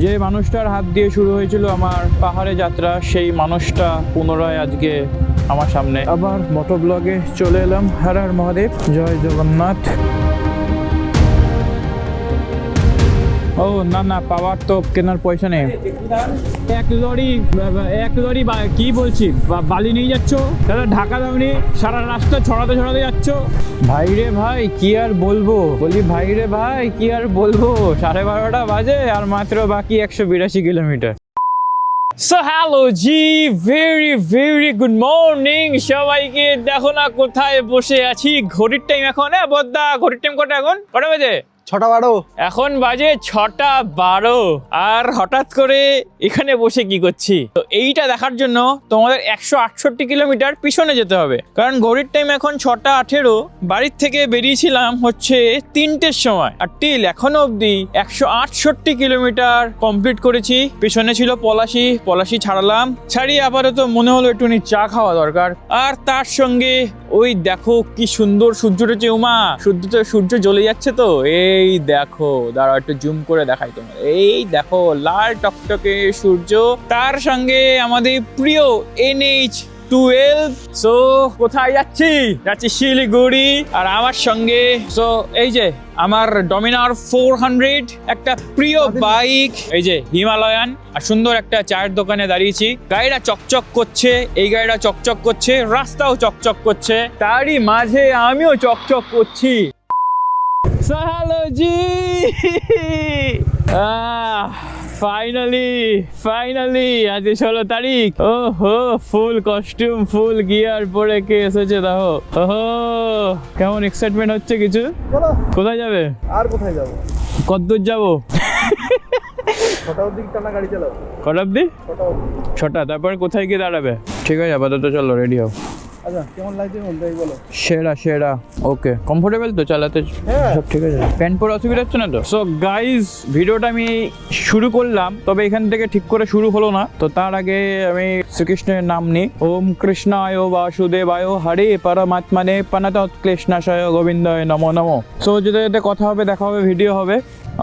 যে মানুষটার হাত দিয়ে শুরু হয়েছিল আমার পাহাড়ে যাত্রা, সেই মানুষটা পুনরায় আজকে আমার সামনে। আবার মোটো ব্লগে চলে এলাম। হর হর মহাদেব, জয় জগন্নাথ। ও না না, পাওয়ার তো কেনার পয়সা নেই। এক লরি কি বলছি, বালি নিয়ে যাচ্ছ দাদা, ঢাকা দাওনি, সারা রাস্তা ছড়াতে ছড়াতে যাচ্ছ। ভাই রে ভাই কি আর বলবো, বলি ভাই রে ভাই কি আর বলবো, 12:30 বাজে আর মাত্র বাকি 182 কিলোমিটার। সো হ্যালো জি, ভেরি গুড মর্নিং সবাইকে। দেখো না কোথায় বসে আছি, ঘড়ির টাইম এখন, বদ্দা ঘড়ির টাইম কটা এখন, কটা বাজে? 6:12 এখন বাজে 6:12। আর হঠাৎ করে এখানে বসে কি করছি, তো এইটা দেখার জন্য তোমাদের 168 কিলোমিটার পিছনে যেতে হবে, কারণ ঘড়ির টাইম এখন 6:18। বাড়ির থেকে বেরিয়েছিলাম হচ্ছে 3টের সময়, আর টিল এখনো অবধি 168 কিলোমিটার কমপ্লিট করেছি। পিছনে ছিল পলাশি ছাড়ালাম, ছাড়িয়ে আপাতত মনে হলো একটুখানি চা খাওয়া দরকার। আর তার সঙ্গে ওই দেখো কি সুন্দর সূর্য উঠেছে, উমা সূর্য জ্বলে যাচ্ছে। তো এই দেখো, দাঁড়াও একটু জুম করে দেখাই তোমার, এই দেখো লাল টকটকে সূর্য, তার সঙ্গে আমাদের প্রিয় NH12। সো কোথায় যাচ্ছি শিলিগুড়ি। আর আমার সঙ্গে সো এই যে আমার ডমিনার 400, একটা প্রিয় বাইক, এই যে হিমালয়ান। আর সুন্দর একটা চায়ের দোকানে দাঁড়িয়েছি, গাড়িটা চকচক করছে, এই গাড়িটা চকচক করছে, রাস্তাও চকচক করছে, তারই মাঝে আমিও চকচক করছি। সো হ্যালো জি, ফাইনালি আজ 16 তারিখ। ওহো, ফুল কস্টিউম ফুল গিয়ার পরে কে এসেছে দেখো। ওহো, কেমন এক্সাইটমেন্ট হচ্ছে কিছু। কোথায় যাবে? আর কোথায় যাবো, কতদূর যাবো? 6টা অবধি টানা গাড়ি চালাবো। কটা অবধি? 6টা অবধি। 6টা, তারপর কোথায় গিয়ে দাঁড়াবে? ঠিক আছে আপাতত চলো, রেডি হও। আচ্ছা, কেমন লাগছে মনটাই বলো। সেরা ওকে, কমফোর্টেবল তো চালাতে? হ্যাঁ সব ঠিক আছে, প্যান্ট পরে অসুবিধা হচ্ছে না তো? সো গাইজ, ভিডিওটা আমি শুরু করলাম, তবে এখান থেকে ঠিক করে শুরু হলো না। তো তার আগে আমি শ্রীকৃষ্ণের নাম নিই। ওম কৃষ্ণায় বাসুদেবায় হরে পরমাত্মনে প্রণতক্লেশনাশয় গোবিন্দায় নমো নমো। সো যেতে যেতে কথা হবে, দেখা হবে, ভিডিও হবে।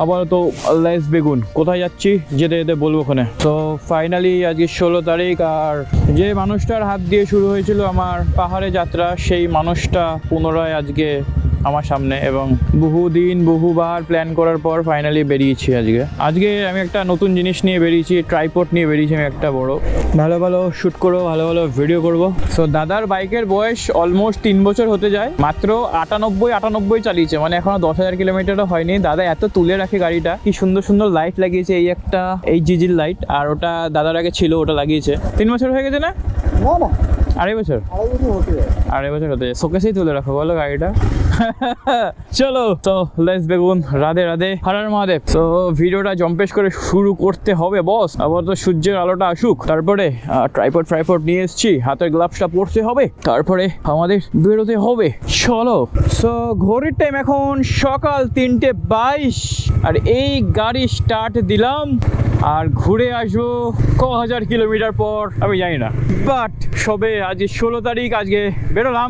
আবার তো লেস বেগুন কোথায় যাচ্ছি যেতে যেতে বলবো ওখানে। তো ফাইনালি আজকে 16 তারিখ, আর যে মানুষটার হাত দিয়ে শুরু হয়েছিল আমার পাহাড়ে যাত্রা, সেই মানুষটা পুনরায় আজকে আমার সামনে, এবং বহুবার প্ল্যান করার পর ফাইনালি বেরিয়েছি। আজকে আমি একটা নতুন জিনিস নিয়ে বেরিয়েছি, ট্রাইপড নিয়ে বেরিয়েছি আমি একটা বড়। ভালো শ্যুট করবো, ভালো ভিডিও করবো। সো দাদার বাইকের বয়স অলমোস্ট 3 বছর হতে যায়, মাত্র 98 চালিয়েছে, মানে এখনো 10,000 কিলোমিটারও হয়নি। দাদা এত তুলে রাখে গাড়িটা, কি সুন্দর লাইট লাগিয়েছে, এই একটা এই জিজির লাইট, আর ওটা দাদার আগে ছিল, ওটা লাগিয়েছে। 3 বছর হয়ে গেছে না? না 2.5 বছর, 2.5 বছর হতে যায়। শোকেসেই তুলে রাখো বলো গাড়িটা। চলো তো লেটস বেগুন, রাধে হর হর মহাদেব। তো ভিডিওটা জম্পেশ করে শুরু করতে হবে বস। আবার তো সূর্যের আলোটা আসুক, তারপরে ট্রাইপড নিয়ে এসেছি, হাতের গ্লাভসটা পরতে হবে, তারপরে আমাদের বেরোতে হবে। চলো। সো ঘড়ির টাইম এখন সকাল 3:22, আর এই গাড়ি স্টার্ট দিলাম, আর ঘুরে আসবো 1000 কিলোমিটার পর আমি জানি না, বাট সবে আজ 16 তারিখ, আজকে বেরোলাম।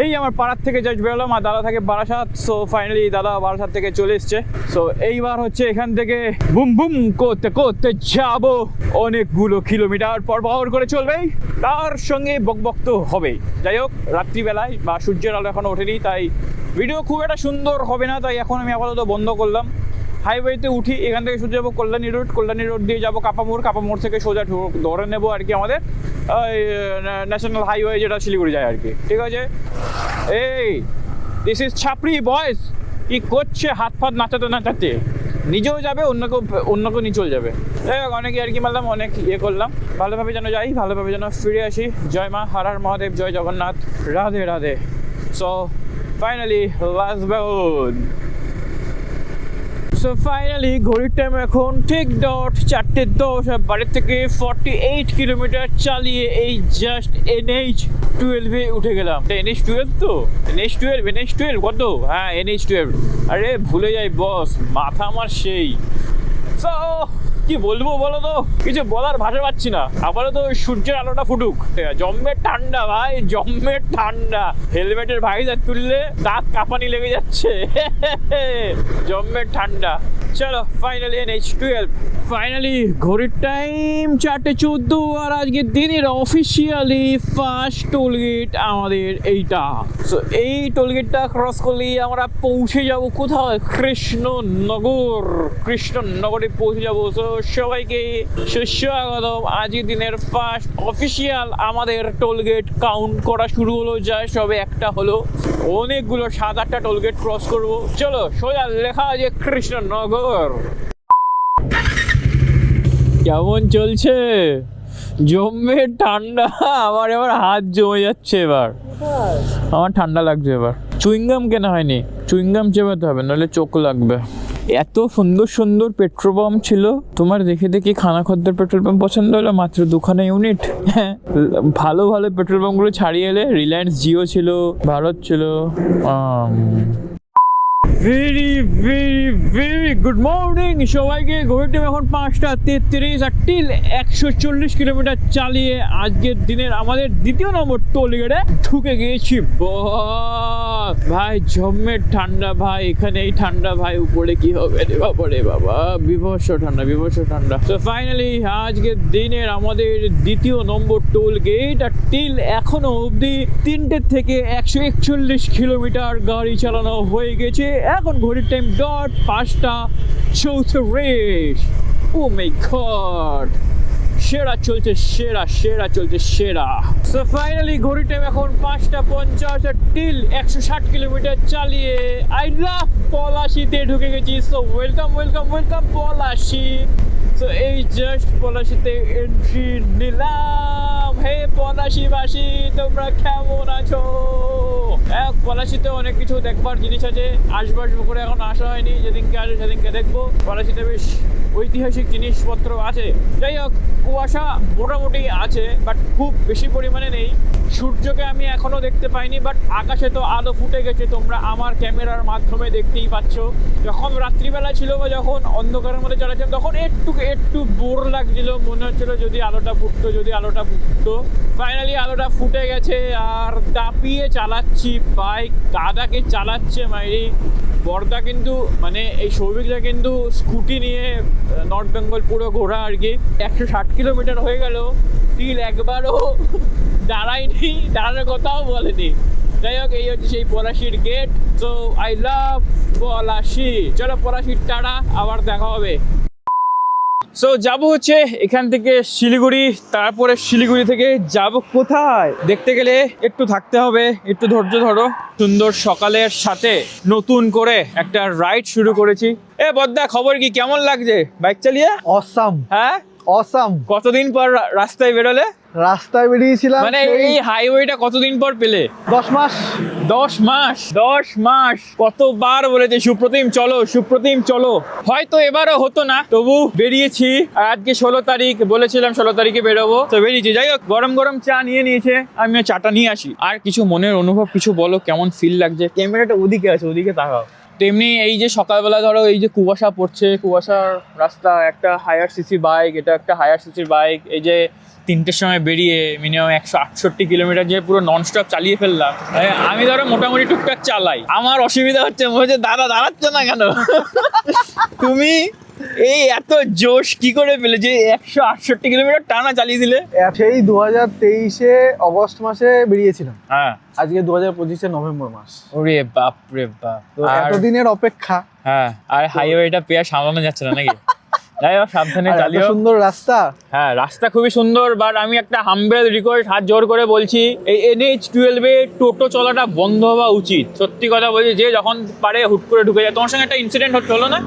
এই আমার পাড়ার থেকে জাস্ট বেরোলাম, আর দাদা থাকে বারাসাত। সো ফাইনালি দাদা বারাসাত থেকে চলে এসছে। সো এইবার হচ্ছে এখান থেকে বুম করতে যাবো অনেকগুলো কিলোমিটার, পর করে চলবে, তার সঙ্গে বকবক তো হবেই। যাই হোক, রাত্রিবেলায় বা সূর্যের আলো এখনো ওঠেনি, তাই ভিডিও খুব একটা সুন্দর হবে না, তাই এখন আমি আপাতত বন্ধ করলাম। হাইওয়েতে উঠি, এখান থেকে সোজা যাবো কল্যাণী রোড দিয়ে যাবো কাপামোড় থেকে সোজা ধরে নেবো আর কি আমাদের ন্যাশনাল হাইওয়ে, যেটা শিলিগুড়ি যায় আর কি। ঠিক আছে, এই দিস ইজ ছাপড়ি বয়েস। কি করছে হাত নাচাতে, নিজেও যাবে, অন্যকেও নিয়ে চলে যাবে। যাই হোক, অনেকে আর কি মারলাম, অনেক করলাম। ভালোভাবে যেন যাই, ভালোভাবে যেন ফিরে আসি। জয় মা, হর হর মহাদেব, জয় Jagannath, Radhe. So finally last বেগুন। সো ফাইনালি ঘড়ির টাইম এখন ঠিক 4:10, আর বাড়ির থেকে 48 কিলোমিটার চালিয়ে এই জাস্ট NH12 উঠে গেলাম। NH12 তো NH12 কত? হ্যাঁ NH12। আরে ভুলে যাই বস, মাথা আমার সেই। সো কি বলবো বলো তো, কিছু বলার ভাষা পাচ্ছি না। আবারও তো সূর্যের আলোটা ফুটুক। জম্মের ঠান্ডা ভাই, জম্মের ঠান্ডা। হেলমেটের ভাইজার তুললে দাঁত কাঁপানি লেগে যাচ্ছে। জম্মের ঠান্ডা। চলো ফাইনালি NH12 ফাইনালি ঘড়ির টাইম 4:14 আর আজকে দিনের অফিসিয়ালি ফার্স্ট টোলগেট আমাদের এইটা। সো এই টোলগেটটা ক্রস করলেই আমরা পৌঁছে যাব কোথায়? কৃষ্ণনগরে পৌঁছে যাব। সো সবাইকে সুস্বাগতম। আজকের দিনের ফার্স্ট অফিসিয়াল আমাদের টোলগেট কাউন্ট করা শুরু হলো, যায় সবে একটা হলো, অনেকগুলো 7-8টা টোলগেট ক্রস করব। চলো সোজা লেখা আছে কৃষ্ণনগর। কেমন চলছে? জমে ঠান্ডা। আমার এবার হাত জমে যাচ্ছে, এবার আমার ঠান্ডা লাগছে। এবার চুইংগাম কেনা হয়নি, চুইংগাম চেবাতে হবে, নাহলে চোখ লাগবে। এত সুন্দর সুন্দর পেট্রোল পাম্প ছিল, তোমার দেখে দেখে খানা খদ্দের পেট্রোল পাম্প পছন্দ হলো। মাত্র 2খানা ইউনিট। হ্যাঁ, ভালো ভালো পেট্রোল পাম্পগুলো ছাড়িয়ে এলে রিলায়েন্স জিও ছিল, ভারত ছিল। Very very very good morning সবাইকে। ঘড়ির টাইম এখন 5:33 আর টিল 140 কিলোমিটার চালিয়ে আজকের দিনের আমাদের দ্বিতীয় নম্বর টোলগেটে ঢুকে গিয়েছি। ভাই জম্মের ঠান্ডা ভাই, এখানে এই ঠান্ডা ভাই, উপরে কি হবে রে বাবা রে বাবা, বিভৎস ঠান্ডা, বিভৎস ঠান্ডা। তো ফাইনালি আজকের দিনের আমাদের দ্বিতীয় নম্বর টোল গেট আর টিল এখনো অবধি 3টে থেকে 141 কিলোমিটার গাড়ি চালানো হয়ে গেছে। এখন ঘড়ির time dot 5:34। O my god, সেরা চলছে, সেরা সেরা চলছে, সেরা। সো ফাইনালি ঘড়ির টাইম এখন 5:50 আর টিল 160 কিলোমিটার চালিয়ে আই লাভ পলাশিতে ঢুকে গেছি। So welcome welcome welcome Palashi. তো এই জাস্ট পলাশিতে এন্ট্রি নিলাম। হে পলাশিবাসী, তোমরা কেমন আছো? পলাশিতে অনেক কিছু দেখবার জিনিস আছে, আসবার করে এখন আসা হয়নি, যেদিনকে আসে সেদিনকে দেখবো। পলাশিতে বেশ ঐতিহাসিক জিনিসপত্র আছে। যাই হোক, কুয়াশা মোটামুটি আছে, বাট খুব বেশি পরিমাণে নেই। সূর্যকে আমি এখনো দেখতে পাইনি, বাট আকাশে তো আলো ফুটে গেছে, তোমরা আমার ক্যামেরার মাধ্যমে দেখতেই পাচ্ছ। যখন রাত্রিবেলা ছিল বা যখন অন্ধকারের মধ্যে চালাচ্ছিলাম, তখন একটু বোর লাগছিল, মনে হচ্ছিল যদি আলোটা ফুটতো, যদি আলোটা ফুটতো। ফাইনালি আলোটা ফুটে গেছে আর দাপিয়ে চালাচ্ছি বাইক। দাদাকে চালাচ্ছে মাইরি। বর্দা কিন্তু মানে এই সৌভিকটা কিন্তু স্কুটি নিয়ে নর্থ বেঙ্গল পুরো ঘোরা আর কি। 160 কিলোমিটার হয়ে গেল, টিল একবারও দাঁড়ায়নি, দাঁড়ানোর কথাও বলেনি। যাই হোক, এই হচ্ছে সেই পলাশির gate. So I love Palashi. চলো পলাশির টাটা, আবার দেখা হবে। সো যাবো হচ্ছে এখান থেকে শিলিগুড়ি, তারপরে শিলিগুড়ি থেকে যাব কোথায় দেখতে গেলে একটু থাকতে হবে, একটু ধৈর্য ধরো। সুন্দর সকালের সাথে নতুন করে একটা রাইড শুরু করেছি। এ বদ্দা, খবর কি? কেমন লাগছে বাইক চালিয়ে? অসাম। হ্যাঁ অসাম। কতদিন পর রাস্তায় বেরোলে? রাস্তায় বেরিয়েছিলাম, মানে এই হাইওয়েটা কতদিন পর পেলে? 10 মাস। 10 মাস কতবার বলেছে সুপ্রতিম চলো, সুপ্রতিম চলো। হয়তো এবারও হতো না, তবু বেরিয়েছি। আর আজকে 16 তারিখ, বলেছিলাম 16 তারিখে বেরোবো, তো বেরিয়েছি। যাই হোক, গরম গরম চা নিয়ে নিয়েছে, আমি চাটা নিয়ে আসি। আর কিছু মনের অনুভব কিছু বলো, কেমন ফিল লাগছে? ক্যামেরাটা ওদিকে আছে, ওদিকে তাকাও। তেমনি এই যে সকালবেলা ধরো এই যে কুয়াশা পড়ছে, কুয়াশার রাস্তা, একটা হায়ার সিসি বাইক, এটা একটা হায়ার সিসির বাইক। এই যে 3টের সময় বেরিয়ে মিনিমাম 168 কিলোমিটার যে পুরো নন স্টপ চালিয়ে ফেললাম। আমি ধরো মোটামুটি টুকটাক চালাই, আমার অসুবিধা হচ্ছে, মনে হচ্ছে দাদা দাঁড়াচ্ছ না কেন? তুমি এই এত জোশ কি করে পেলে যে 168 কিলোমিটার টানা চালিয়ে দিলে? সেই 2023-এ অগস্ট মাসে বেরিয়েছিলাম। হ্যাঁ, আজকে 2025-এ নভেম্বর মাস। ওরে বাপ রে বাপ, তো এতদিনের অপেক্ষা। হ্যাঁ, আর হাইওয়েটা পেয়ে সামলানো যাচ্ছে না নাকি? যাই হোক, সাবধানে চালিও। সুন্দর রাস্তা। হ্যাঁ, রাস্তা খুবই সুন্দর, বাট আমি একটা হাম্বেল রিকোয়েস্ট, হাত জোর করে বলছি, এই NH12-এ টোটো চলাটা বন্ধ হওয়া উচিত। সত্যি কথা বলছি, যে যখন পারে হুট করে ঢুকে যায়। তোমার সঙ্গে একটা ইনসিডেন্ট হলো না?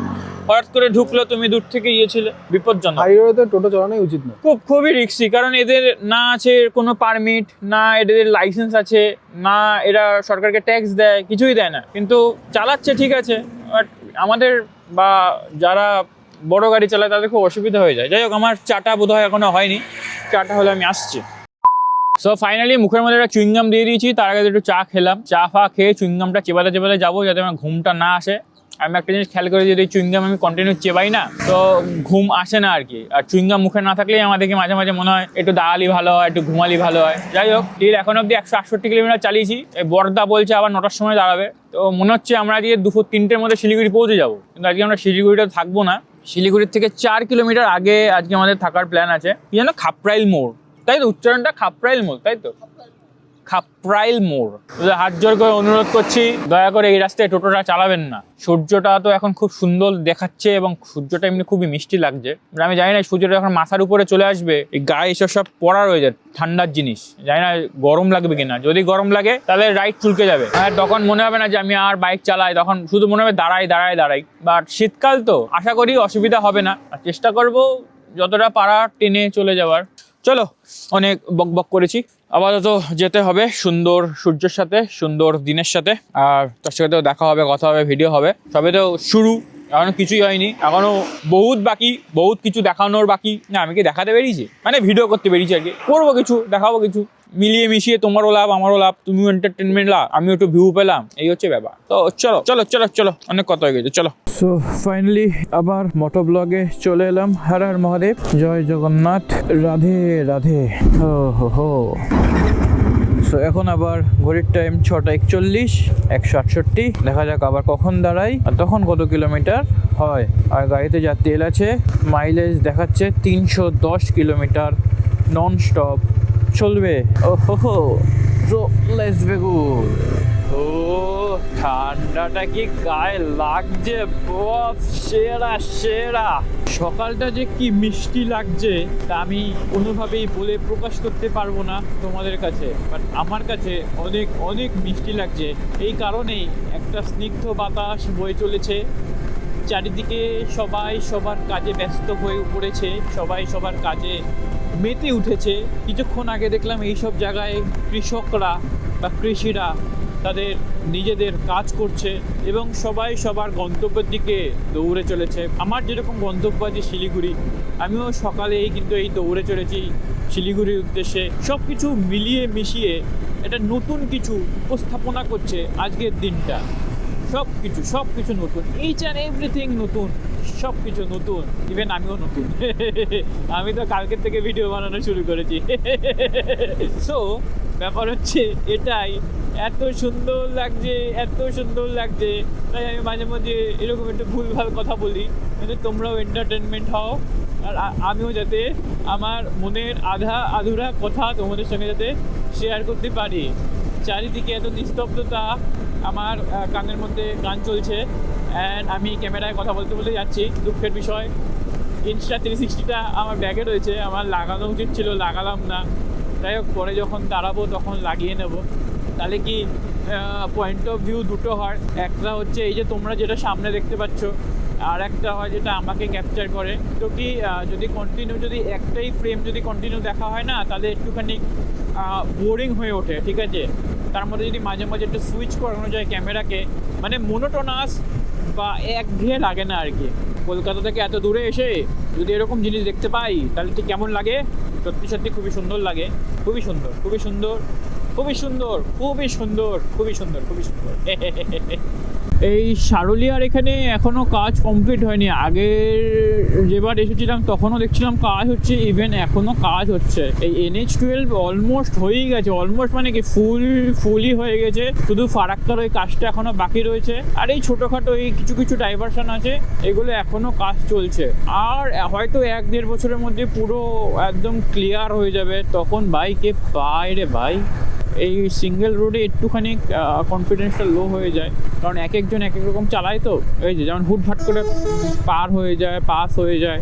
হঠাৎ করে ঢুকলো, তুমি দূর থেকে গিয়েছিলে, বিপজ্জনক। হাইওয়েতে টোটো চালানোই উচিত না, খুবই রিস্কি। কারণ এদের না আছে কোনো পারমিট, না এদের লাইসেন্স আছে, না এরা সরকারকে ট্যাক্স দেয়, কিছুই দেয় না, কিন্তু চালাচ্ছে ঠিক আছে। বাট আমাদের বা যারা বড় গাড়ি চালায় তাদের খুব অসুবিধা হয়ে যায়। যাই হোক, আমার চাটা বোধহয় এখনো হয়নি, চাটা হলে আমি আসছি। সো ফাইনালি মুখের মধ্যে একটা চুইংগাম দিয়ে দিয়েছি, তার আগে একটু চা খেলাম। চা ফা খেয়ে চুইংগামটা চেবাতে চেবাতে যাবো, যাতে আমার ঘুমটা না আসে। আমি একটা জিনিস খেয়াল করি, যদি চুইংগাম আমি কন্টিনিউ চেবাই না তো ঘুম আসে না আর কি। আর চুইংগাম মুখে না থাকলেই আমাদেরকে মাঝে মাঝে মনে হয় একটু দাঁড়ালি ভালো হয়, একটু ঘুমালি ভালো হয়। যাই হোক, টির এখন অব্দি 168 কিলোমিটার চালিয়েছি। এই বর্দা বলছে আবার 9টার সময় দাঁড়াবে, তো মনে হচ্ছে আমরা আজকে 2-3টের মধ্যে শিলিগুড়ি পৌঁছে যাবো। কিন্তু আজকে আমরা শিলিগুড়িটা থাকবো না, শিলিগুড়ির থেকে 4 কিলোমিটার আগে আজকে আমাদের থাকার প্ল্যান আছে। কি জানো, খাপরাইল মোড়, তাই তো উচ্চারণটা? খাপরাইল মোড়, তাই তো? খাপরাইল মোড়। হাত জোর করে অনুরোধ করছি, দয়া করে এই রাস্তায় টোটোটা চালাবেন না। সূর্যটা তো এখন খুব সুন্দর দেখাচ্ছে এবং সূর্যটা এমনি খুবই মিষ্টি লাগছে। আমি জানি না সূর্যটা যখন মাথার উপরে চলে আসবে, এই গায়ে এসব সব পড়া রয়ে যায়, ঠান্ডার জিনিস, জানি না গরম লাগবে কিনা। যদি গরম লাগে তাহলে রাইড চুলকে যাবে, আর তখন মনে হবে না যে আমি আর বাইক চালাই, তখন শুধু মনে হবে দাঁড়াই। বাট শীতকাল তো আশা করি অসুবিধা হবে না, আর চেষ্টা করবো যতটা পারা টেনে চলে যাওয়ার। চলো, অনেক বক করেছি, আপাতত যেতে হবে সুন্দর সূর্যের সাথে, সুন্দর দিনের সাথে। আর তার সাথেও দেখা হবে, কথা হবে, ভিডিও হবে। সবে তো শুরু, এখনো কিছুই হয়নি, এখনো বহুত বাকি, বহুত কিছু দেখানোর বাকি। না, আমি কি দেখাতে বেরিয়েছি, মানে ভিডিও করতে বেরিয়েছি আর কি। করবো কিছু, দেখাবো কিছু, মিলিয়ে মিশিয়ে তোমারও লাভ আমারও লাভ, তুমিও এন্টারটেনমেন্ট লাভ, আমিও একটু ভিউ পেলাম, এই হচ্ছে ব্যাপার। তো চলো চলো চলো চলো, অনেক কথা হয়ে গেছে, চলো। সো ফাইনালি আবার মোটো ব্লগে চলে এলাম। হর হর মহাদেব, জয় জগন্নাথ, রাধে রাধে। হো সো এখন আবার ঘড়ির টাইম 6:41, 168। দেখা যাক আবার কখন দাঁড়াই আর তখন কত কিলোমিটার হয়। আর গাড়িতে যা তেল আছে, মাইলেজ দেখাচ্ছে 310 কিলোমিটার নন স্টপ চলবে। ও হো, সো লেটস বেগুন। ও ঠান্ডাটা কি গায়ে লাগছে বস, সেরা সেরা। সকালটা যে কি মিষ্টি লাগছে তা আমি কোনোভাবেই বলে প্রকাশ করতে পারবো না তোমাদের কাছে, বাট আমার কাছে অনেক অনেক মিষ্টি লাগছে। এই কারণেই একটা স্নিগ্ধ বাতাস বয়ে চলেছে, চারিদিকে সবাই সবার কাজে ব্যস্ত হয়ে পড়েছে, সবাই সবার কাজে মেতে উঠেছে। কিছুক্ষণ আগে দেখলাম এইসব জায়গায় কৃষকরা বা কৃষিরা তাদের নিজেদের কাজ করছে এবং সবাই সবার গন্তব্যের দিকে দৌড়ে চলেছে। আমার যেরকম গন্তব্য আছে শিলিগুড়ি, আমিও সকালেই কিন্তু এই দৌড়ে চলেছি শিলিগুড়ির উদ্দেশ্যে। সব কিছু মিলিয়ে মিশিয়ে এটা নতুন কিছু উপস্থাপনা করছে আজকের দিনটা। সব কিছু নতুন, ইচ অ্যান্ড এভরিথিং নতুন, সব কিছু নতুন। ইভেন আমিও নতুন, আমি তো কালকের থেকে ভিডিও বানানো শুরু করেছি। সো ব্যাপার হচ্ছে এটাই, এত সুন্দর লাগছে, এত সুন্দর লাগছে, তাই আমি মাঝে মাঝে এরকম একটু ভুলভাল কথা বলি, কিন্তু তোমরাও এন্টারটেনমেন্ট হও আর আমিও যাতে আমার মনের আধুরা কথা তোমাদের সঙ্গে যাতে শেয়ার করতে পারি। চারিদিকে এত নিস্তব্ধতা, আমার কানের মধ্যে গান চলছে অ্যান্ড আমি ক্যামেরায় কথা বলতে বলতে যাচ্ছি। দুঃখের বিষয়, Insta360টা আমার ব্যাগে রয়েছে, আমার লাগানো উচিত ছিল, লাগালাম না। যাই হোক, পরে যখন দাঁড়াবো তখন লাগিয়ে নেব। তাহলে কি পয়েন্ট অফ ভিউ দুটো হয়, একটা হচ্ছে এই যে তোমরা যেটা সামনে দেখতে পাচ্ছ, আর একটা হয় যেটা আমাকে ক্যাপচার করে। তো কি যদি কন্টিনিউ, যদি একটাই ফ্রেম যদি কন্টিনিউ দেখা হয় না, তাহলে একটুখানি বোরিং হয়ে ওঠে, ঠিক আছে। তার মধ্যে যদি মাঝে মাঝে একটু সুইচ করানো যায় ক্যামেরাকে, মানে মোনোটোনাস বা একঘেয়ে লাগে না আর কি। কলকাতা থেকে এত দূরে এসে যদি এরকম জিনিস দেখতে পাই তাহলে ঠিক কেমন লাগে। সত্যি সত্যি খুবই সুন্দর লাগে, খুবই সুন্দর, খুবই সুন্দর, খুবই সুন্দর, খুবই সুন্দর, খুবই সুন্দর, খুবই সুন্দর। এই সারুলিয়ার এখানে এখনও কাজ কমপ্লিট হয়নি। আগের যেবার এসেছিলাম তখনও দেখছিলাম কাজ হচ্ছে, ইভেন এখনও কাজ হচ্ছে। এই NH12 অলমোস্ট হয়েই গেছে, অলমোস্ট মানে কি ফুলই হয়ে গেছে, শুধু ফারাক্কার ওই কাজটা এখনও বাকি রয়েছে। আর এই ছোটোখাটো এই কিছু কিছু ডাইভারশন আছে, এগুলো এখনও কাজ চলছে। আর হয়তো 1-1.5 বছরের মধ্যে পুরো একদম ক্লিয়ার হয়ে যাবে। তখন বাইকে পায় রে ভাই, এই সিঙ্গেল রোডে একটুখানি কনফিডেন্সটা লো হয়ে যায়, কারণ এক একজন এক এক রকম চালায়। তো এই যে যেমন হুটহাট করে পার হয়ে যায়, পাস হয়ে যায়।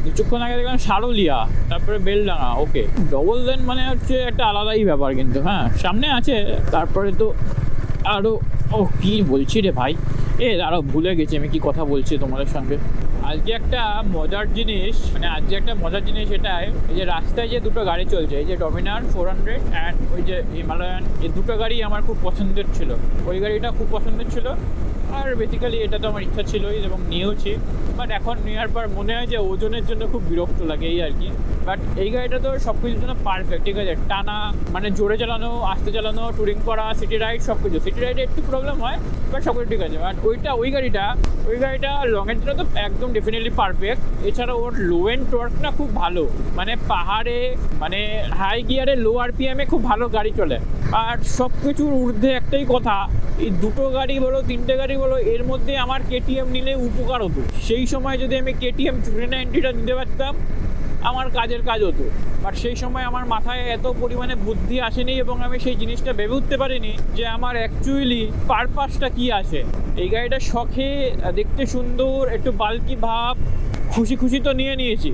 কিছুক্ষণ আগে দেখলাম সারুলিয়া, তারপরে বেলডাঙা, ওকে ডবল লেন মানে হচ্ছে একটা আলাদাই ব্যাপার। কিন্তু হ্যাঁ, সামনে আছে, তারপরে তো আরও কী বলছি রে ভাই, আরও ভুলে গেছি আমি কি কথা বলছি তোমাদের সঙ্গে। আজকে একটা মজার জিনিস, এটাই, এই যে রাস্তায় যে দুটো গাড়ি চলছে, এই যে ডমিনার 400 অ্যান্ড ওই যে হিমালয়ান, এই দুটো গাড়ি আমার খুব পছন্দের ছিল। ওই গাড়িটা খুব পছন্দের ছিল, আর বেসিক্যালি এটা তো আমার ইচ্ছা ছিলই এবং নিয়েওছি, বাট এখন নেওয়ার পর মনে হয় যে ওজনের জন্য খুব বিরক্ত লাগে এই আর কি। বাট এই গাড়িটা তো সব কিছুর জন্য পারফেক্ট, ঠিক আছে, টানা মানে জোরে চালানো, আস্তে চালানো, টুরিং করা, সিটি রাইড সব কিছু। সিটি রাইডে একটু প্রবলেম হয়, বাট সব কিছু ঠিক আছে। বাট ওই গাড়িটা লংয়ের জন্য তো একদম ডেফিনেটলি পারফেক্ট। এছাড়া ওর লো এন্ড টর্ক না খুব ভালো, মানে পাহাড়ে মানে হাই গিয়ারে লো আরপিএমে খুব ভালো গাড়ি চলে। আর সব কিছুর ঊর্ধ্বে একটাই কথা, এই দুটো গাড়ি বলো, তিনটে গাড়ি বলো, এর মধ্যে আমার কেটিএম নিলে উপকার হতো। সেই সময় যদি আমি কেটিএম 390টা নিতে পারতাম, আমার কাজের কাজ হতো। বাট সেই সময় আমার মাথায় এত পরিমাণে বুদ্ধি আসেনি এবং আমি সেই জিনিসটা ভেবে উঠতে পারিনি যে আমার অ্যাকচুয়ালি পারপাসটা কি আছে। এই গাড়িটা শখে, দেখতে সুন্দর, একটু বাল্কি ভাব, খুশি খুশি তো নিয়েছি,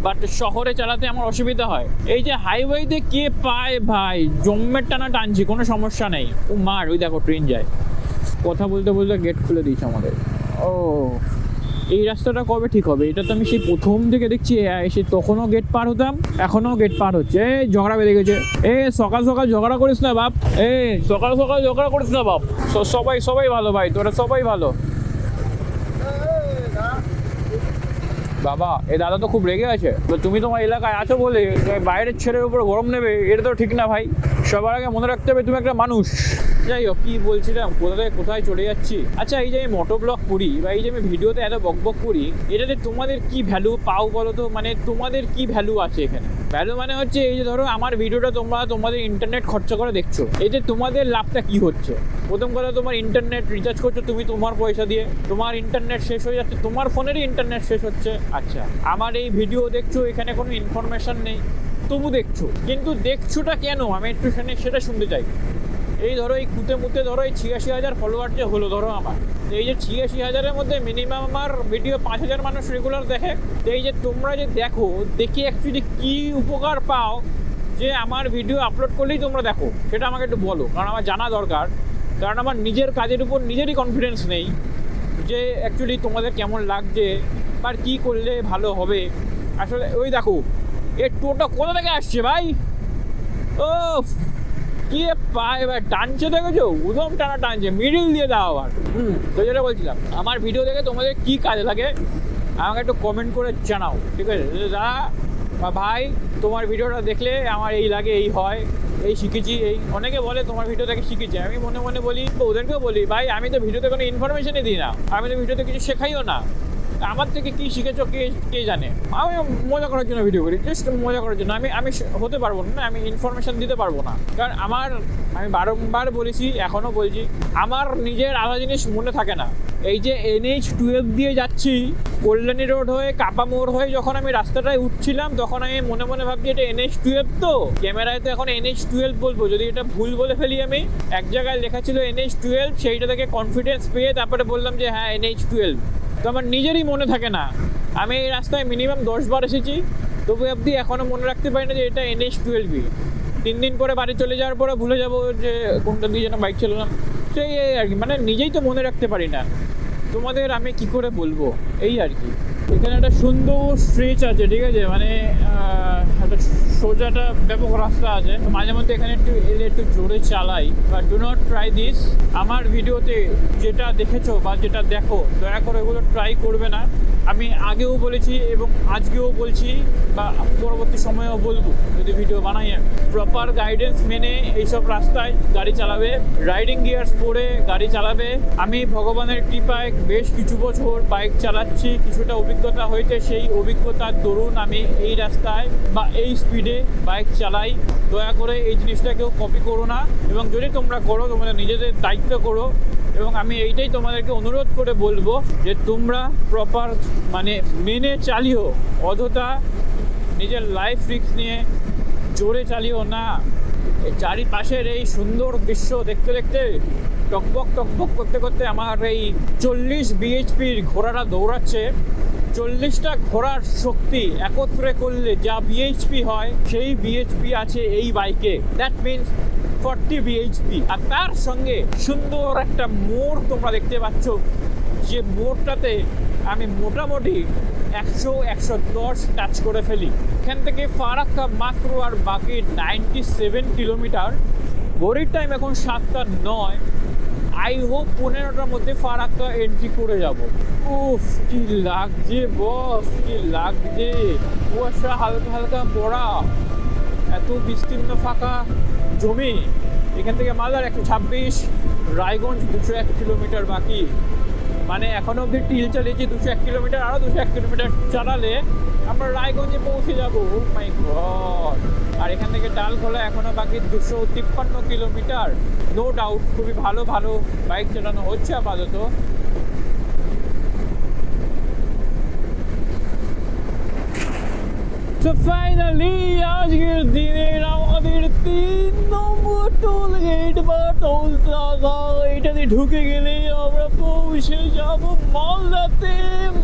বাট শহরে চালাতে আমার অসুবিধা হয়। এই যে হাইওয়েতে কে পায় ভাই, জম্মের টানা টানছি, কোনো সমস্যা নেই। ও মার, ওই দেখো ট্রেন যায়। কথা বলতে বলতে গেট খুলে দিয়েছে আমাদের। ও, এই রাস্তাটা কবে ঠিক হবে? এটা তো আমি সেই প্রথম থেকে দেখছি, এসে তখনও গেট পার হতাম, এখনও গেট পার হচ্ছে। ঝগড়া বেঁধে গেছে। সকাল সকাল ঝগড়া করিস না বাপ, সকাল সকাল ঝগড়া করিস না বাপ। সবাই ভালো ভাই, তোরা সবাই ভালো। বাবা, এই দাদা তো খুব রেগে আছে। তো তুমি তোমার এলাকায় আছো বলে বাইরের ছেলের উপর গরম নেবে, এটা তো ঠিক না ভাই। সবার আগে মনে রাখতে হবে তুমি একটা মানুষ। যাই হোক, কি বলছিলাম, কোথায় চলে যাচ্ছি। আচ্ছা, এই যে আমি মোটো ব্লগ করি বা এই যে আমি ভিডিওতে এত বকবক করি, এটাতে তোমাদের কি ভ্যালু পাও বলো তো? মানে তোমাদের কি ভ্যালু আছে এখানে? ভ্যালু মানে হচ্ছে এই যে ধরো আমার ভিডিওটা তোমরা তোমাদের ইন্টারনেট খরচা করে দেখছো, এতে তোমাদের লাভটা কি হচ্ছে? প্রথম কথা, তোমার ইন্টারনেট রিচার্জ করছো তুমি তোমার পয়সা দিয়ে, তোমার ইন্টারনেট শেষ হয়ে যাচ্ছে, তোমার ফোনেরই ইন্টারনেট শেষ হচ্ছে। আচ্ছা, আমার এই ভিডিও দেখছো, এখানে কোনো ইনফরমেশন নেই, তবু দেখছো, কিন্তু দেখছোটা কেন? আমি একটু সেটা শুনতে চাই। এই ধরো এই মুতে ধরো এই 86,000 ফলোয়ার যে হলো ধরো আমার, এই যে 86,000-এর মধ্যে মিনিমাম আমার ভিডিও 5,000 মানুষ রেগুলার দেখে। তো এই যে তোমরা যে দেখো, দেখে অ্যাকচুয়ালি কী উপকার পাও যে আমার ভিডিও আপলোড করলেই তোমরা দেখো, সেটা আমাকে একটু বলো, কারণ আমার জানা দরকার। কারণ আমার নিজের কাজের উপর নিজেরই কনফিডেন্স নেই যে অ্যাকচুয়ালি তোমাদের কেমন লাগছে আর কী করলে ভালো হবে। আসলে ওই দেখো, এর টোটা কোথা থেকে আসছে ভাই? ও কি পায় ভাই, টানছে দেখেছো, উদম টানা টানছে, মিডিল দিয়ে দাও আবার। তো যেটা বলছিলাম, আমার ভিডিও দেখে তোমাদের কি কাজে লাগে আমাকে একটু কমেন্ট করে জানাও, ঠিক আছে দাদা বা ভাই? তোমার ভিডিওটা দেখলে আমার এই লাগে, এই হয়, এই শিখেছি। এই অনেকে বলে তোমার ভিডিও থেকে শিখেছি, আমি মনে মনে বলি, ওদেরকেও বলি, ভাই আমি তো ভিডিওতে কোনো ইনফরমেশনই দিই না, আমি তো ভিডিওতে কিছু শেখাইও না, আমার থেকে কি শিখেছো কে জানে। আমি মজা করার জন্য ভিডিও করি, জাস্ট মজা করার জন্য। আমি হতে পারবো না, আমি ইনফরমেশন দিতে পারবো না, কারণ আমি বারংবার বলেছি, এখনও বলছি, আমার নিজের আলাদা জিনিস মনে থাকে না। এই যে NH-12 দিয়ে যাচ্ছি, কল্যাণী রোড হয়ে কাপা মোড় হয়ে যখন আমি রাস্তাটায় উঠছিলাম, তখন আমি মনে মনে ভাবছি এটা NH-12 তো, ক্যামেরায় তো এখন NH-12 বলবো, যদি এটা ভুল বলে ফেলি আমি। এক জায়গায় লেখা ছিল NH-12, সেইটা থেকে কনফিডেন্স পেয়ে তারপরে বললাম যে হ্যাঁ NH-12। তো আমার নিজেরই মনে থাকে না। আমি এই রাস্তায় মিনিমাম 10 বার এসেছি, তবু অবধি এখনও মনে রাখতে পারি না যে এটা NH-12। 3 দিন পরে বাড়ি চলে যাওয়ার পরে ভুলে যাবো যে কোনটা দিয়ে যেন বাইক চালালাম, সেই আর কি। মানে নিজেই তো মনে রাখতে পারি না, তোমাদের আমি কি করে বলবো, এই আর কি। এখানে একটা সুন্দর স্ট্রেচ আছে, ঠিক আছে, মানে একটা সোজাটা ব্যাপক রাস্তা আছে। তো মাঝে মধ্যে এখানে একটু জোরে চালাই, বা ডু নট ট্রাই দিস। আমার ভিডিওতে যেটা দেখেছো বা যেটা দেখো, দয়া করে এগুলো ট্রাই করবে না। আমি আগেও বলেছি এবং আজকেও বলছি, বা পরবর্তী সময়েও বলবো যদি ভিডিও বানাই। প্রপার গাইডেন্স মেনে এইসব রাস্তায় গাড়ি চালাবে, রাইডিং গিয়ার্স পরে গাড়ি চালাবে। আমি ভগবানের কৃপায় বেশ কিছু বছর বাইক চালাচ্ছি, কিছুটা অভিজ্ঞতা হয়েছে, সেই অভিজ্ঞতার দরুন আমি এই রাস্তায় বা এই স্পিডে বাইক চালাই। দয়া করে এই জিনিসটা কেউ কপি করো না, এবং যদি তোমরা করো তোমাদের নিজেদের দায়িত্ব করো। এবং আমি এইটাই তোমাদেরকে অনুরোধ করে বলবো যে তোমরা প্রপার মানে মেনে চালিও, অযথা নিজের লাইফ রিস্ক নিয়ে জোরে চালিও না। চারিপাশের এই সুন্দর দৃশ্য দেখতে দেখতে, টকবক করতে করতে আমার এই 40 BHPর ঘোড়াটা দৌড়াচ্ছে। 40টা ঘোড়ার শক্তি একত্রে করলে যা BHP হয়, সেই BHP আছে এই বাইকে। That means 40 BHP। আর তার সঙ্গে সুন্দর একটা মোড় তোমরা দেখতে পাচ্ছ, যে মোড়টাতে আমি মোটামুটি 100-110 টাচ করে ফেলি। এখান থেকে ফারাক্কা মাত্র আর বাকি 97 কিলোমিটার। ঘড়ির টাইম এখন 7টা 9। আই হোপ 15টার মধ্যে ফারাক্কা এন্ট্রি করে যাব। উফ কি লাগছে বস, কি লাগছে, কুয়াশা হালকা হালকা পড়া, এত বিস্তীর্ণ ফাঁকা জমি। এখান থেকে মালদার 126, রায়গঞ্জ 201 কিলোমিটার বাকি। মানে এখনো অবধি টিল চালিয়েছি 201 কিলোমিটার, আরও 201 কিলোমিটার চালালে আমরা রায়গঞ্জে পৌঁছে যাবো। ও মাই গড। আর এখান থেকে ডালখোলা এখনো বাকি 253 কিলোমিটার। নো ডাউট খুবই ভালো ভালো বাইক চালানো হচ্ছে আপাতত। তো ফাইনালি আজকের দিনের আমাদের 3 নম্বর টোল গেট বা টোল প্লাজা, এটাতে ঢুকে গেলে আমরা পৌঁছে যাব মালদাতে।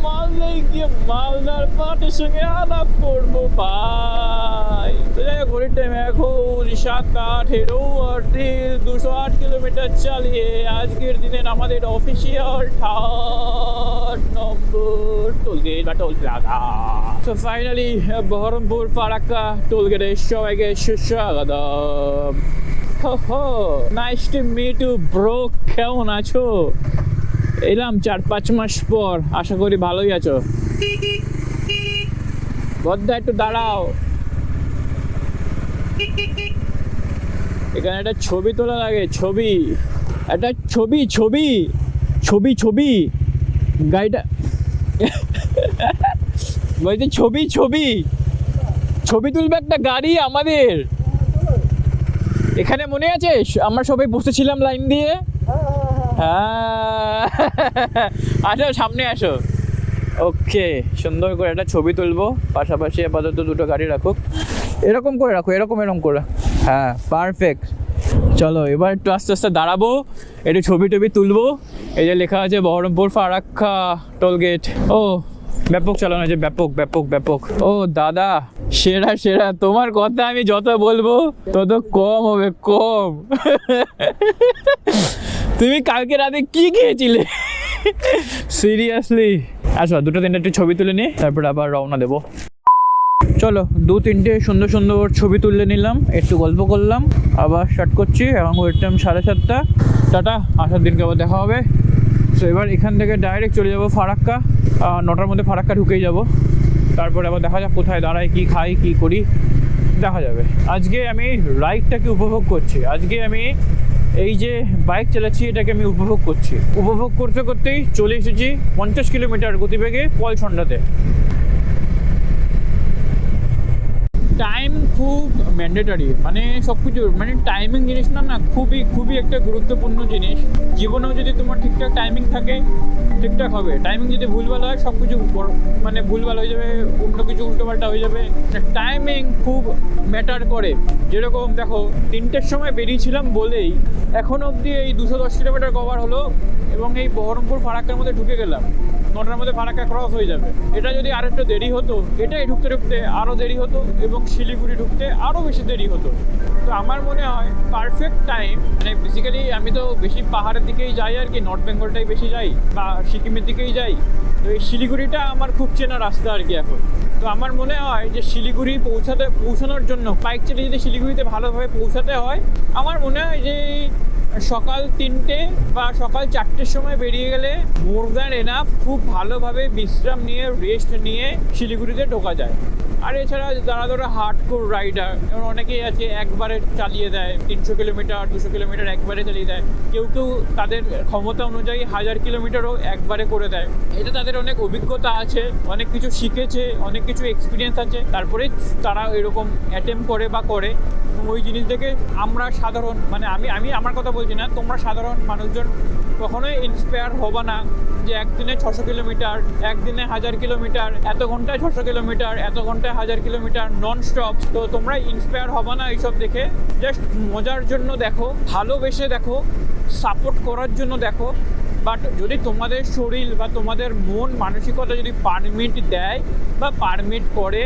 মালদায় গিয়ে মালদার পাটের সঙ্গে আলাপ করবো ভাই। তো যাই হোক, ঘড়ির টাইম এখন 7:18 আর 208 কিলোমিটার চালিয়ে আজকের দিনের আমাদের অফিসিয়াল 8 নম্বর টোল গেট বা টোল প্লাজা। তো ফাইনালি বহরমপুর ফারাক্কা টোল গেটে সবাইকে সুস্বাগতম। Nice to meet you bro, কেমন আছো? এলাম 4-5 মাস পর, আশা করি ভালোই আছো। বদ্দা একটু দাঁড়াও, এখানে একটা ছবি তোলা লাগে। ছবি, একটা ছবি ছবি ছবি ছবি গাড়িটা বলছি ছবি ছবি ছবি তুলবে একটা গাড়ি আমাদের এখানে, মনে আছে? আমরা সবাই বসেছিলাম লাইন দিয়ে। হ্যাঁ, আসো সামনে আসো। ওকে, সুন্দর করে একটা ছবি তুলবো। পাশাপাশি আপাতত দুটো গাড়ি রাখুক, এরকম করে রাখো, এরকম করে। হ্যাঁ, পারফেক্ট। চলো এবার একটু আস্তে আস্তে দাঁড়াবো, একটু ছবি টবি তুলবো। এই যে লেখা আছে বহরমপুর ফারাক্কা টোল গেট। ও ব্যাপক চালানো আছে, ব্যাপক ব্যাপক ব্যাপক। ও দাদা সেরা সেরা, তোমার কথা আমি যত বলবো তত কম হবে, কম। তুমি কালকে রাতে কি খেয়েছিলে সিরিয়াসলি? আসো 2-3টা একটু ছবি তুলে নিই, তারপর আবার রওনা দেবো। চলো 2-3টে সুন্দর সুন্দর ছবি তুলে নিলাম, একটু গল্প করলাম, আবার স্টার্ট করছি। এখন ওয়েট টাইম 7:30। টাটা, আসার দিনকে আবার দেখা হবে। সো এবার এখান থেকে ডাইরেক্ট চলে যাবো ফারাক্কা। 9টার মধ্যে ফারাক্কা ঢুকেই যাব। তারপরে আবার দেখা যাক কোথায় দাঁড়াই, কি খাই, কি করি, দেখা যাবে। আজকে আমি রাইডটাকে উপভোগ করছি। আজকে আমি এই যে বাইক চালাচ্ছি এটাকে আমি উপভোগ করছি। উপভোগ করতে করতেই চলে এসেছি 50 কিলোমিটার গতিবেগে পলসন্ডাতে। টাইম খুব ম্যান্ডেটারি, মানে সব কিছু, মানে টাইমিং জিনিসটা না খুবই খুবই একটা গুরুত্বপূর্ণ জিনিস। জীবনেও যদি তোমার ঠিকঠাক টাইমিং থাকে ঠিকঠাক হবে। টাইমিং যদি ভুলভাল হয় সব কিছু মানে ভুলভাল হয়ে যাবে, অন্য কিছু উল্টোপাল্টা হয়ে যাবে। টাইমিং খুব ম্যাটার করে। যেরকম দেখো 3টের সময় বেরিয়েছিলাম বলেই এখন অবধি এই 210 কিলোমিটার কভার হলো, এবং এই বহরমপুর ফারাক্কার মধ্যে ঢুকে গেলাম। 9টার মধ্যে ফারাক্কা ক্রস হয়ে যাবে। এটা যদি আরেকটু দেরি হতো, এটাই ঢুকতে ঢুকতে আরও দেরি হতো, এবং শিলিগুড়ি ঢুকতে আরও বেশি দেরি হতো। তো আমার মনে হয় পারফেক্ট টাইম, মানে বেসিক্যালি আমি তো বেশি পাহাড়ের দিকেই যাই আর কি, নর্থ বেঙ্গলটাই বেশি যাই বা সিকিমের দিকেই যাই। তো এই শিলিগুড়িটা আমার খুব চেনা রাস্তা আর কি এখন। তো আমার মনে হয় যে শিলিগুড়ি পৌঁছানোর জন্য বাইক চালিয়ে যদি শিলিগুড়িতে ভালোভাবে পৌঁছাতে হয়, আমার মনে হয় যে সকাল 3টে বা সকাল 4টের সময় বেরিয়ে গেলে মোর দ্যান এনাফ, খুব ভালোভাবে বিশ্রাম নিয়ে রেস্ট নিয়ে শিলিগুড়িতে ঢোকা যায়। আর এছাড়া যারা হার্ডকোর রাইডার, এমন অনেকেই আছে একবারে চালিয়ে দেয় 300 কিলোমিটার 200 কিলোমিটার একবারে চালিয়ে দেয়। কেউ কেউ তাদের ক্ষমতা অনুযায়ী 1000 কিলোমিটারও একবারে করে দেয়। এটা তাদের অনেক অভিজ্ঞতা আছে, অনেক কিছু শিখেছে, অনেক কিছু এক্সপিরিয়েন্স আছে, তারপরে তারা এরকম অ্যাটেম্প করে বা করে। ওই জিনিস থেকে আমরা সাধারণ, মানে আমি আমার কথা বলছি না, তোমরা সাধারণ মানুষজন কখনোই ইন্সপায়ার হবা না যে একদিনে 600 কিলোমিটার, একদিনে 1000 কিলোমিটার, এত ঘন্টায় 600 কিলোমিটার, এত ঘন্টায় 1000 কিলোমিটার নন স্টপ। তো তোমরা ইন্সপায়ার হবা না এইসব দেখে। জাস্ট মজার জন্য দেখো, ভালোবেসে দেখো, সাপোর্ট করার জন্য দেখো। বাট যদি তোমাদের শরীর বা তোমাদের মন মানসিকতা যদি পারমিট দেয় বা পারমিট করে,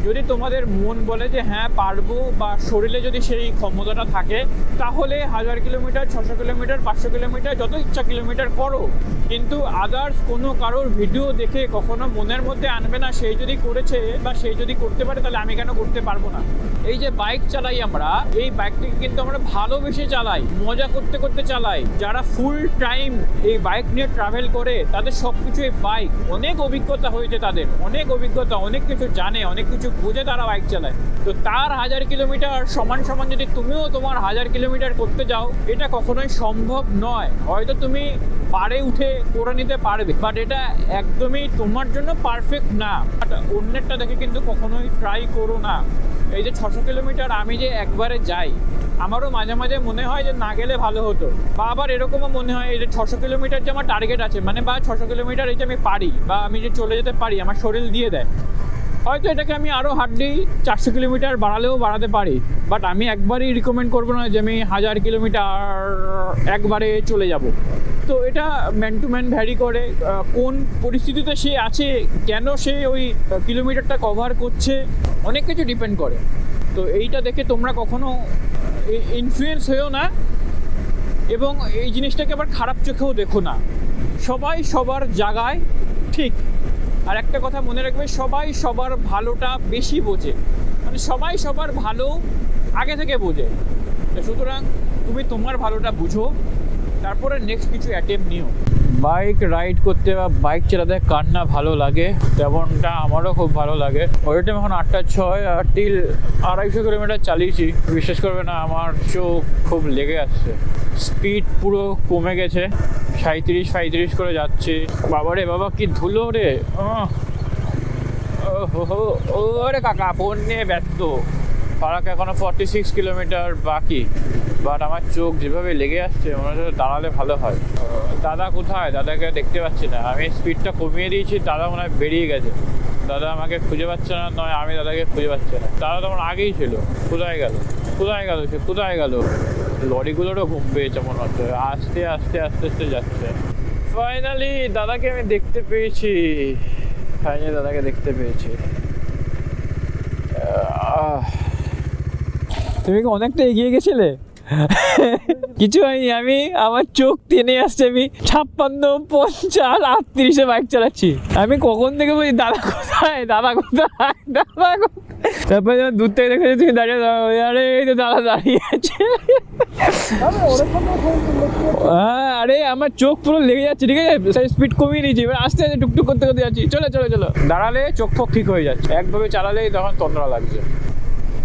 যদি তোমাদের মন বলে যে হ্যাঁ পারবো, বা শরীরে যদি সেই ক্ষমতাটা থাকে, তাহলে 1000 কিলোমিটার, 600 কিলোমিটার, 500 কিলোমিটার, যত ইচ্ছা কিলোমিটার করো। কিন্তু আদার্স কোনো কারোর ভিডিও দেখে কখনো মনের মধ্যে আনবে না সেই যদি করেছে বা সেই যদি করতে পারে তাহলে আমি কেন করতে পারবো না। এই যে বাইক চালাই আমরা, এই বাইকটিকে কিন্তু আমরা ভালোবেসে চালাই, মজা করতে করতে চালাই। যারা ফুল টাইম এই বাইক নিয়ে ট্রাভেল করে তাদের সব কিছু এই বাইক, অনেক অভিজ্ঞতা হয়েছে তাদের, অনেক অভিজ্ঞতা, অনেক কিছু জানে, অনেক কিছু বুঝে তারা বাইক চালায়। তো তার 1000 কিলোমিটার সমান সমান যদি তুমিও তোমার 1000 কিলোমিটার করতে যাও, এটা কখনোই সম্ভব নয়। হয়তো তুমি পারে উঠে করে নিতে পারবে, বাট এটা একদমই তোমার জন্য পারফেক্ট না। অন্যেরটা দেখে কিন্তু কখনোই ট্রাই করো না। এই যে 600 কিলোমিটার আমি যে একবারে যাই, আমারও মাঝে মাঝে মনে হয় যে না গেলে ভালো হতো, বা আবার এরকমও মনে হয় এই যে 600 কিলোমিটার যে আমার টার্গেট আছে, মানে বা 600 কিলোমিটার এই যে আমি পারি, বা আমি যে চলে যেতে পারি, আমার শরীর দিয়ে দেয়, হয়তো এটাকে আমি আরও হার্ডলি 400 কিলোমিটার বাড়ালেও বাড়াতে পারি। বাট আমি একবারই রিকমেন্ড করবো না যে আমি 1000 কিলোমিটার একবারে চলে যাব। তো এটা ম্যান টু ম্যান ভ্যারি করে, কোন পরিস্থিতিতে সে আছে, কেন সে ওই কিলোমিটারটা কভার করছে, অনেক কিছু ডিপেন্ড করে। তো এইটা দেখে তোমরা কখনো ইনফ্লুয়েন্স হয়েও না, এবং এই জিনিসটাকে আবার খারাপ চোখেও দেখো না। সবাই সবার জায়গায় ঠিক। আর একটা কথা মনে রাখবে, সবাই সবার ভালোটা বেশি বোঝে, মানে সবাই সবার ভালো আগে থেকে বোঝে। সুতরাং তুমি তোমার ভালোটা বুঝো, তারপরে নেক্সট কিছু অ্যাটেম্প নিও। বাইক রাইড করতে বা বাইক চালাতে কার না ভালো লাগে, তেমনটা আমারও খুব ভালো লাগে। ওই টাইম এখন 8:06 আর টিল 250 কিলোমিটার চালিয়েছি। বিশ্বাস করবে না, আমার চোখ খুব লেগে আসছে। স্পিড পুরো কমে গেছে, 37-35 করে যাচ্ছে। বাবারে বাবা, কি ধুলো রে! ওরে কাকা, ফোন নিয়ে ব্যস্ত। ফারাক এখনো 46 কিলোমিটার বাকি, বাট আমার চোখ যেভাবে লেগে আসছে মনে হচ্ছে দাঁড়ালে ভালো হয়। দাদা কোথায়? দাদাকে দেখতে পাচ্ছি না। আমি স্পিডটা কমিয়ে দিয়েছি, দাদা মনে হয় বেরিয়ে গেছে। দাদা আমাকে খুঁজে পাচ্ছে না, নয় আমি দাদাকে খুঁজে পাচ্ছি না। দাদা তো আমার আগেই ছিল। কোথায় গেল? কোথায় গেল সে? কোথায় গেল? লরিগুলোরও ঘুম পেয়েছে মনে হচ্ছে, আস্তে আস্তে আস্তে আস্তে যাচ্ছে। ফাইনালি দাদাকে আমি দেখতে পেয়েছি, ফাইনালি দাদাকে দেখতে পেয়েছি। তুমি কি অনেকটা এগিয়ে গেছিলে? কিছু হয়নি, আমি আমার চোখ টেনে আসছে। আমি 56, 50, 38-এ বাইক চালাচ্ছি। আমি কখন থেকে বলি দাদা কোথায়, দাদা কোথায়, দাদা কোথায়। তারপরে যখন দূর থেকে দেখেছি তুমি দাঁড়িয়ে, আরে এই তো দাদা দাঁড়িয়ে আছে। হ্যাঁ, আরে আমার চোখ পুরো লেগে যাচ্ছে, ঠিক আছে? স্পিড কমিয়ে নিয়েছি, এবার আস্তে আস্তে টুকটুক করতে করতে যাচ্ছি। চলো চলো চলো, দাঁড়ালে চোখ ফোক ঠিক হয়ে যাচ্ছে, একভাবে চালালেই তখন তন্দ্রা লাগছে।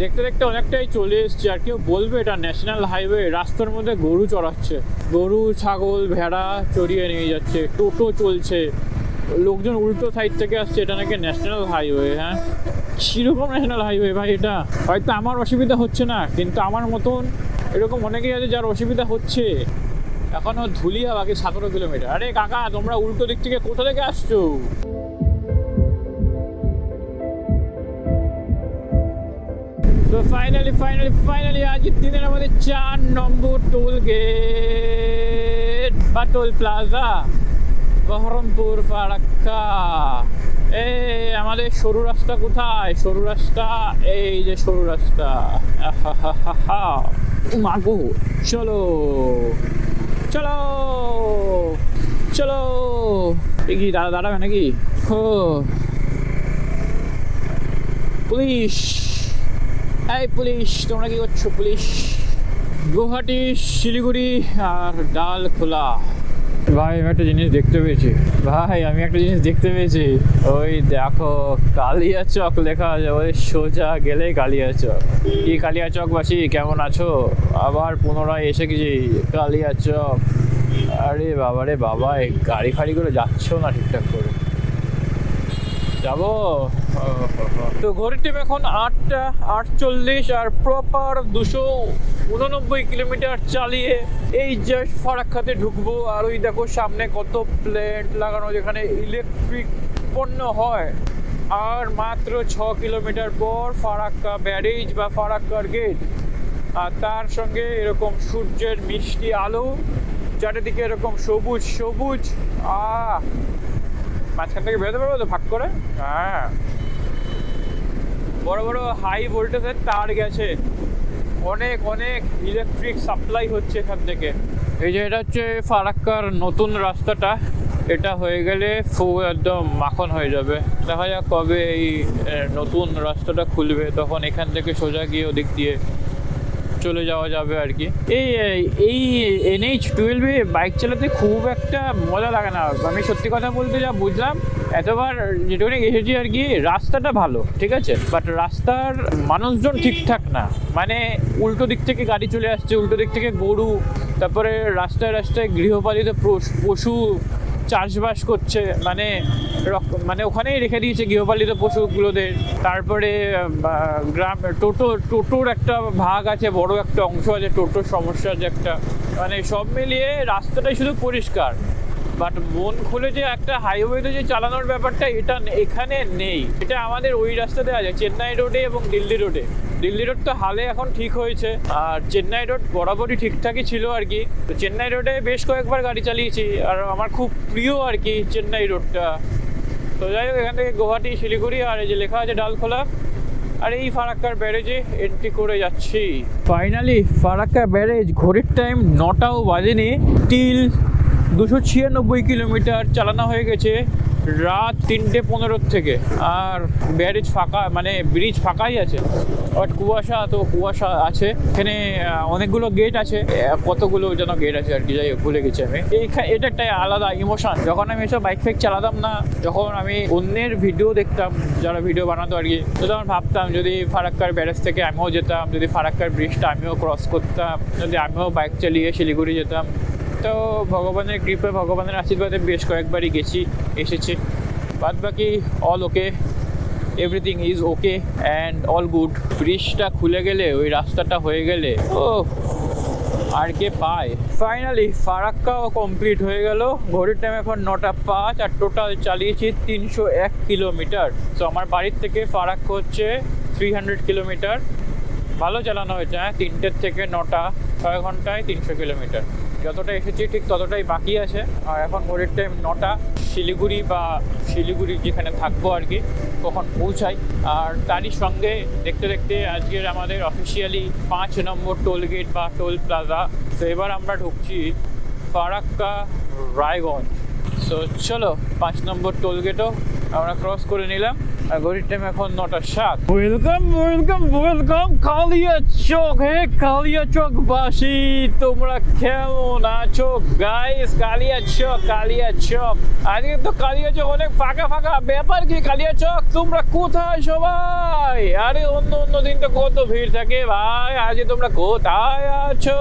দেখতে দেখতে অনেকটাই চলে এসছে। আর কেউ বলবে এটা ন্যাশনাল হাইওয়ে, রাস্তার মধ্যে গরু চড়াচ্ছে, গরু ছাগল ভেড়া চড়িয়ে নিয়ে যাচ্ছে, টোটো চলছে, লোকজন উল্টো সাইড থেকে আসছে। এটা নাকি ন্যাশনাল হাইওয়ে? হ্যাঁ, সেরকম ন্যাশনাল হাইওয়ে ভাই এটা। হয়তো আমার অসুবিধা হচ্ছে না, কিন্তু আমার মতন এরকম অনেকেই আছে যার অসুবিধা হচ্ছে। এখনও ধুলিয়া বাকি 17 কিলোমিটার। আরে কাকা, তোমরা উল্টো দিক থেকে কোথা থেকে আসছো? তো ফাইনালি আজ দিনের আমাদের 4 নম্বর টোল গেট বা টোল প্লাজা, বহরমপুর ফারাক্কা। এই আমাদের সরু রাস্তা কোথায়? সরু রাস্তা, এই যে সরু রাস্তা। মাগো, চলো চলো চলো। কি দাদা দাঁড়াবে নাকি? ও পুলিশ, এই পুলিশ, তোমরা কি করছো? পুলিশ। গুয়াহাটি, শিলিগুড়ি আর ডালখোলা। ভাই আমি একটা জিনিস দেখতে পেয়েছি, ওই দেখো কালিয়াচক লেখা আছে, ওই সোজা গেলেই কালিয়াচক। কি কালিয়াচকবাসী কেমন আছো? আবার পুনরায় এসে গেছি কালিয়াচক। আরে বাবা রে বাবা, এই গাড়ি ফাড়ি করে যাচ্ছেও না ঠিকঠাক করে। যাবো তো। ঘড়ির টাইম এখন 8:48 আর প্রপার 289 কিলোমিটার চালিয়ে এই জাস্ট ফারাক্কাতে ঢুকবো। আর ওই দেখো সামনে কত প্লেট লাগানো, যেখানে ইলেকট্রিক পণ্য হয়। আর মাত্র 6 কিলোমিটার পর ফারাক্কা ব্যারেজ বা ফারাক্কার গেট। আর তার সঙ্গে এরকম সূর্যের মিষ্টি আলো, চারিদিকে এরকম সবুজ সবুজ। মাঝখান থেকে বেরোতে পারবো তো ভাগ করে? হ্যাঁ, বড় বড় হাই ভোল্টেজের তার গেছে, অনেক অনেক ইলেকট্রিক সাপ্লাই হচ্ছে এখান থেকে। এই যে এটা হচ্ছে ফারাক্কার নতুন রাস্তাটা, এটা হয়ে গেলে একদম মাখন হয়ে যাবে। দেখা যাক কবে এই নতুন রাস্তাটা খুলবে, তখন এখান থেকে সোজা গিয়ে ওদিক দিয়ে চলে যাওয়া যাবে আর কি। এই NH12 বাইক চালাতে খুব একটা মজা লাগে না, আমি সত্যি কথা বলতে যা বুঝলাম এতবার যেটুকুনি এসেছি আর কি। রাস্তাটা ভালো ঠিক আছে, বাট রাস্তার মানুষজন ঠিকঠাক না, মানে উল্টো দিক থেকে গাড়ি চলে আসছে, উল্টো দিক থেকে গরু, তারপরে রাস্তায় রাস্তায় গৃহপালিত পশু চাষবাস করছে, মানে ওখানেই রেখে দিয়েছে গৃহপালিত পশুগুলোদের। তারপরে গ্রাম টোটোর একটা ভাগ আছে, বড় একটা অংশ আছে টোটোর সমস্যা আছে একটা, মানে সব মিলিয়ে রাস্তাটাই শুধু পরিষ্কার, বাট মন খুলে যে একটা হাইওয়েতে যে চালানোর ব্যাপারটা এটা এখানে নেই। এটা আমাদের ওই রাস্তাতে আছে, চেন্নাই রোডে এবং দিল্লি রোডে। দিল্লি রোড তো হালে এখন ঠিক হয়েছে, আর চেন্নাই রোড বরাবরই ঠিকঠাকই ছিল আর কি। তো চেন্নাই রোডে বেশ কয়েকবার গাড়ি চালিয়েছি, আর আমার খুব প্রিয় আর কি চেন্নাই রোডটা। তো যাই হোক, এখান থেকে গুয়াহাটি, শিলিগুড়ি, আর এই যে লেখা আছে ডালখোলা, আর এই ফারাক্কার ব্যারেজে এন্ট্রি করে যাচ্ছি। ফাইনালি ফারাক্কা ব্যারেজ, ঘড়ির টাইম 9টাও বাজেনি, টিল 296 কিলোমিটার চালানো হয়ে গেছে রাত 3:15 থেকে। আর ব্যারেজ ফাঁকা, মানে ব্রিজ ফাঁকাই আছে, বাট কুয়াশা আছে এখানে। অনেকগুলো গেট আছে, কতগুলো যেন গেট আছে আর কি, যাই হোক ভুলে গেছি আমি। এটা একটা আলাদা ইমোশন, যখন আমি এসব বাইক ফাইক চালাতাম না, যখন আমি অন্যের ভিডিও দেখতাম, যারা ভিডিও বানাতো আর কি, তো তখন ভাবতাম যদি ফারাক্কার ব্যারেজ থেকে আমিও যেতাম, যদি ফারাক্কার ব্রিজটা আমিও ক্রস করতাম, যদি আমিও বাইক চালিয়ে শিলিগুড়ি যেতাম। তো ভগবানের কৃপা, ভগবানের আশীর্বাদে বেশ কয়েকবারই এসেছি। বাদ বাকি all okay, everything is okay and all good. ব্রিজটা খুলে গেলে, ওই রাস্তাটা হয়ে গেলে, ও আর কে পায়। ফাইনালি ফারাক্কাও কমপ্লিট হয়ে গেল। ঘড়ির টাইম এখন 9:05, আর টোটাল চালিয়েছি 301 কিলোমিটার। তো আমার বাড়ির থেকে ফারাক্কা হচ্ছে 300 কিলোমিটার। ভালো চালানো হয়েছে, হ্যাঁ, 3টের থেকে 9টা, 6 ঘন্টায় 300 কিলোমিটার। যতটা এসেছি ঠিক ততটাই বাকি আছে। আর এখন ঘড়ির টাইম 9টা, শিলিগুড়ি যেখানে থাকবো আর কি, কখন পৌঁছাই। আর তারই সঙ্গে দেখতে দেখতে আজকের আমাদের অফিসিয়ালি 5 নম্বর টোল গেট বা টোল প্লাজা। তো এবার আমরা ঢুকছি ফারাক্কা রায়গঞ্জ। সো চলো, 5 নম্বর টোল গেটও আমরা ক্রস করে নিলাম। আর ঘড়ির টাইম এখন 9:07। ওয়েলকাম কালিয়াচক। হে কালিয়াচক বাসী, তোমরা কেমন আছো গাইস? কালিয়াচক আজকে তো কালিয়াচক অনেক ফাঁকা ব্যাপার কি? কালিয়াচক তোমরা কোথায় সবাই? আরে অন্য দিন তো কত ভিড় থাকে ভাই, আজকে তোমরা কোথায় আছো?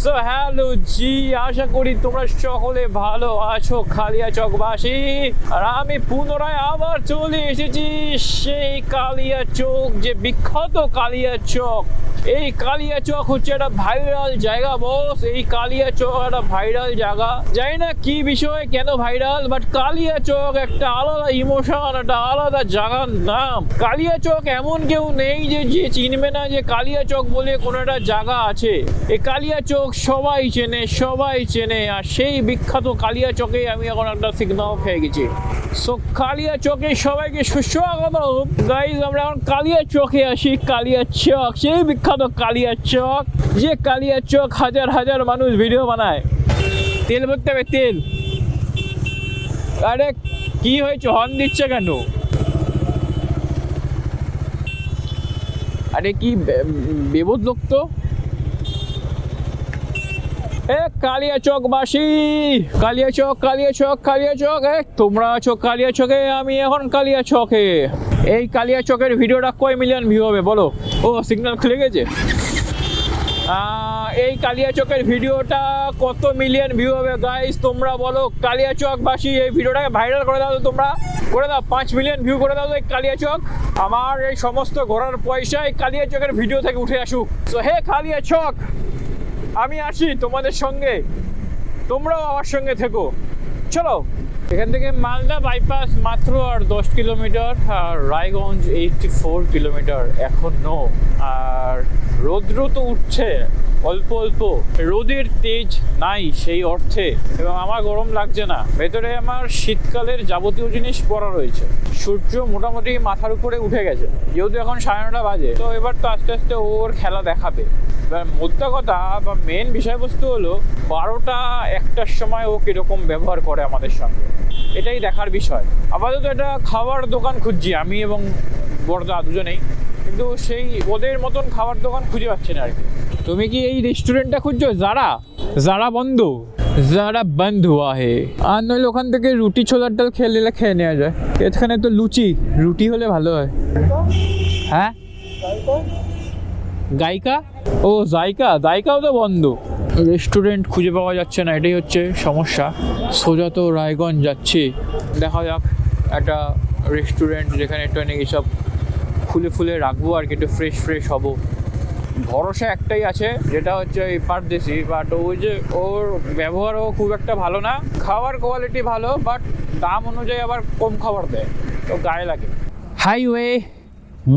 সো হ্যালো জি, আশা করি তোমরা সকলে ভালো আছো কালিয়াচকবাসী। আর আমি পুনরায় আবার চলে এসেছি সেই কালিয়াচক, যে বিখ্যাত কালিয়াচক। এই কালিয়াচক হচ্ছে একটা ভাইরাল জায়গা বস। এই কালিয়াচক একটা ভাইরাল জায়গা, জানি না কি বিষয় কেন ভাইরাল, বাট কালিয়াচক একটা আলাদা ইমোশন, একটা আলাদা জায়গার নাম। কালিয়াচক এমন কেউ নেই যে চিনবে না যে কালিয়াচক বলে কোনো একটা জায়গা আছে। এই কালিয়াচক সবাই চেনে, আর সেই বিখ্যাত কালিয়াচকে আমি এখন একটা সিগনাল পেয়ে গেছি। সো কালিয়াচকে সবাইকে সুস্বাগত গাইজ। আমরা এখন কালিয়াচকে আসি। কালিয়াচক, সেই বিখ্যাত কালিয়াচক, যে কালিয়াচক হাজার মানুষ ভিডিও বানায়। তেল ভরতে হবে, তেল। আরে কি হয়েছে, হর্ন দিচ্ছে কেন? আরে কি বেবুদ লোক তো। কালিয়াচকবাসী, কালিয়াচক, তোমরা আছো কালিয়াচকে, আমি এখন কালিয়াচকে। এই কালিয়াচকের ভিডিওটা কয় মিলিয়ন ভিউ হবে বলো? ও সিগন্যাল খুলে গেছে। এই কালিয়াচকের ভিডিওটা কত মিলিয়ন ভিউ হবে গাইস তোমরা বলো? কালিয়াচকবাসী এই ভিডিওটাকে ভাইরাল করে দাও, তোমরা করে দাও, 5 মিলিয়ন ভিউ করে দাও এই কালিয়াচক। আমার এই সমস্ত ঘোরার পয়সা এই কালিয়াচকের ভিডিও থেকে উঠে আসুক। সো হে কালিয়াচক, আমি আসি তোমাদের সঙ্গে, তোমরাও আমার সঙ্গে থেকো। চলো, এখান থেকে মালদা বাইপাস মাত্র আর 10 কিলোমিটার, আর রায়গঞ্জ 84 কিলোমিটার এখনো। আর রৌদ্র তো উঠছে, অল্প অল্প, রোদের তেজ নাই সেই অর্থে, এবং আমার গরম লাগছে না। ভেতরে আমার শীতকালের যাবতীয় জিনিস পরা রয়েছে। সূর্য মোটামুটি মাথার উপরে উঠে গেছে, যেহেতু এখন 9:30 বাজে, তো এবার তো আস্তে আস্তে ওর খেলা দেখাবে। এবার মোদ্দা কথা বা মেন বিষয়বস্তু হলো 12টা-1টার সময় ও কীরকম ব্যবহার করে আমাদের সঙ্গে, এটাই দেখার বিষয়। আপাতত একটা খাবার দোকান খুঁজছি আমি এবং বড়দা দুজনেই, কিন্তু সেই ওদের মতন খাবার দোকান খুঁজে পাচ্ছি না আর কি। তুমি কি এই রেস্টুরেন্টটা খুঁজছো? যারা বন্ধ, যারা বন্ধ হুয়া হে। আর নইলে ওখান থেকে রুটি ছোলার ডাল খেয়ে নিলে খেয়ে নেওয়া যায়। এখানে তো রুটি হলে ভালো হয়। হ্যাঁ, গায়িকা? ও জায়কাও তো বন্ধ। রেস্টুরেন্ট খুঁজে পাওয়া যাচ্ছে না, এটাই হচ্ছে সমস্যা। সোজা তো রায়গঞ্জ যাচ্ছি, দেখা যাক একটা রেস্টুরেন্ট যেখানে একটু নাকি সব খুলে রাখবো আর কি, একটু ফ্রেশ হবো। ভরসা একটাই আছে, যেটা হচ্ছে এই পারদেশি, বাট ওই যে ওর ব্যবহারও খুব একটা ভালো না। খাবার কোয়ালিটি ভালো, বাট দাম অনুযায়ী আবার কম খাবার দেয়, তো গায়ে লাগে। হাইওয়ে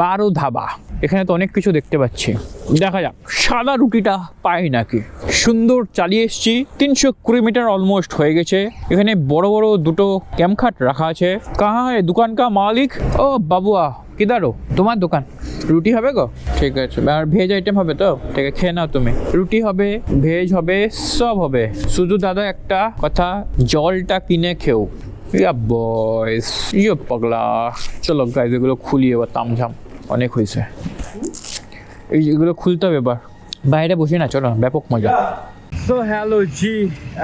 12 ধাবা, এখানে তো অনেক কিছু দেখতে পাচ্ছি। দেখা যাক সাদা রুটিটা পাই নাকি। সুন্দর চালিয়ে এসছি, 320 মিটার অলমোস্ট হয়ে গেছে। এখানে বড় বড় দুটো ক্যাম্পখাট রাখা আছে। কাহা হে দোকান কা মালিক? ও বাবুয়া, কিদারো? তোমার দোকান। রুটি হবে গো? ঠিক আছে। আর ভেজ আইটেম হবে তো? ঠিক আছে, খেয়ে নাও তুমি। রুটি হবে, ভেজ হবে, সব হবে। শুধু দাদা একটা কথা, জলটা কিনে খেও। ইয়া বয়স, ইয়ে পাগলা। চলো গাইজ, এগুলো খুলি এবার, তামঝাম অনেক হয়েছে। এইগুলো খুলতে হবে এবার, বাইরে বসে না, চলো ব্যাপক মজা। সো হ্যালো জি,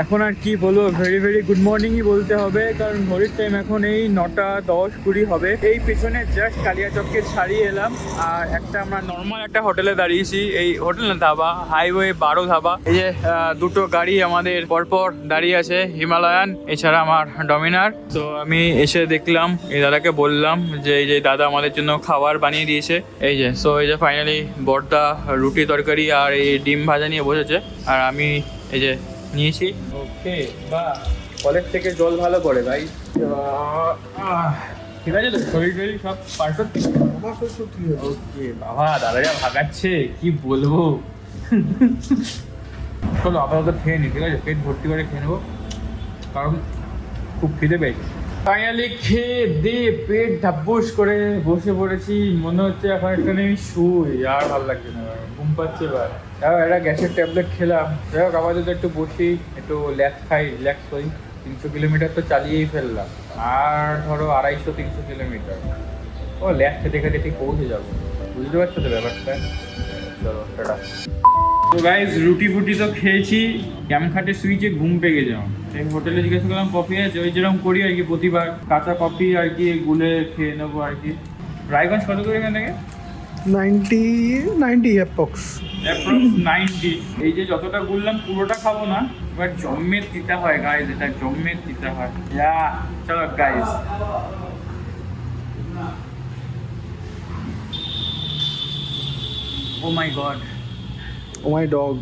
এখন আর কি বলবো, ভেরি গুড মর্নিংই বলতে হবে, কারণ ঘড়ির টাইম এখন এই 9:10-20 হবে। এই পেছনে জাস্ট কালিয়াচককে ছাড়িয়ে এলাম, আর আমরা নর্মাল একটা হোটেলে দাঁড়িয়েছি। এই হোটেল না, ধাবা, হাইওয়ে 12 ধাবা। এই যে দুটো গাড়ি আমাদের পরপর দাঁড়িয়ে আছে, হিমালয়ান, এছাড়া আমার ডমিনার। তো আমি এসে দেখলাম, এই দাদাকে বললাম যে এই যে দাদা আমাদের জন্য খাবার বানিয়ে দিয়েছে। এই যে সো এই যে ফাইনালি বড়দা রুটি তরকারি আর এই ডিম ভাজা নিয়ে বসেছে, আর আমি এই যে নিয়েছি। ওকে, বা কলেজ থেকে জল ভালো পড়ে ভাই। ঠিক আছে তো, শরীর সব পারফেক্ট? ওকে বাবা, দাদা যা ভাগাচ্ছে কি বলবো। চলো আপাতত খেয়ে নি, ঠিক আছে? পেট ভর্তি করে খেয়ে নেবো, কারণ খুব খিদে পেয়েছে। ফাইনালি খেয়ে দে পেট ধাব্বুস করে বসে পড়েছি। মনে হচ্ছে এখন একটা নেই শুই, আর ভালো লাগছে না, ঘুম পাচ্ছে এবার। একটা গ্যাসের ট্যাবলেট খেলাম। যাই হোক, আপাতত একটু বসি, একটু রিল্যাক্স হই। 300 কিলোমিটার তো চালিয়েই ফেললাম, আর ধরো 250-300 কিলোমিটার। ও ল্যাক্স খেতে খেতে ঠিক পৌঁছে যাবো, বুঝতে পারছো তো ব্যাপারটা? চলো টাটা। তো গাইজ, রুটি ফুটি তো খেয়েছি, ক্যাম্পখাটে সুইচে ঘুম পেয়ে গেছে আমার। এই হোটেলে জিজ্ঞেস করলাম কফি আছে, ওই যেরকম করি আর কি প্রতিবার, কাঁচা কফি আর কি গুলে খেয়ে নেবো আর কি। রায়গঞ্জ কত করে এখান থেকে? 90 অ্যাপ্রক্স 90। এই যে যতটা গুললাম পুরোটা খাবো না, বাট জম্মের দিতে হয় গাইজ, এটা জম্মের দিতে হয়। চলো guys, oh my god, oh my dog.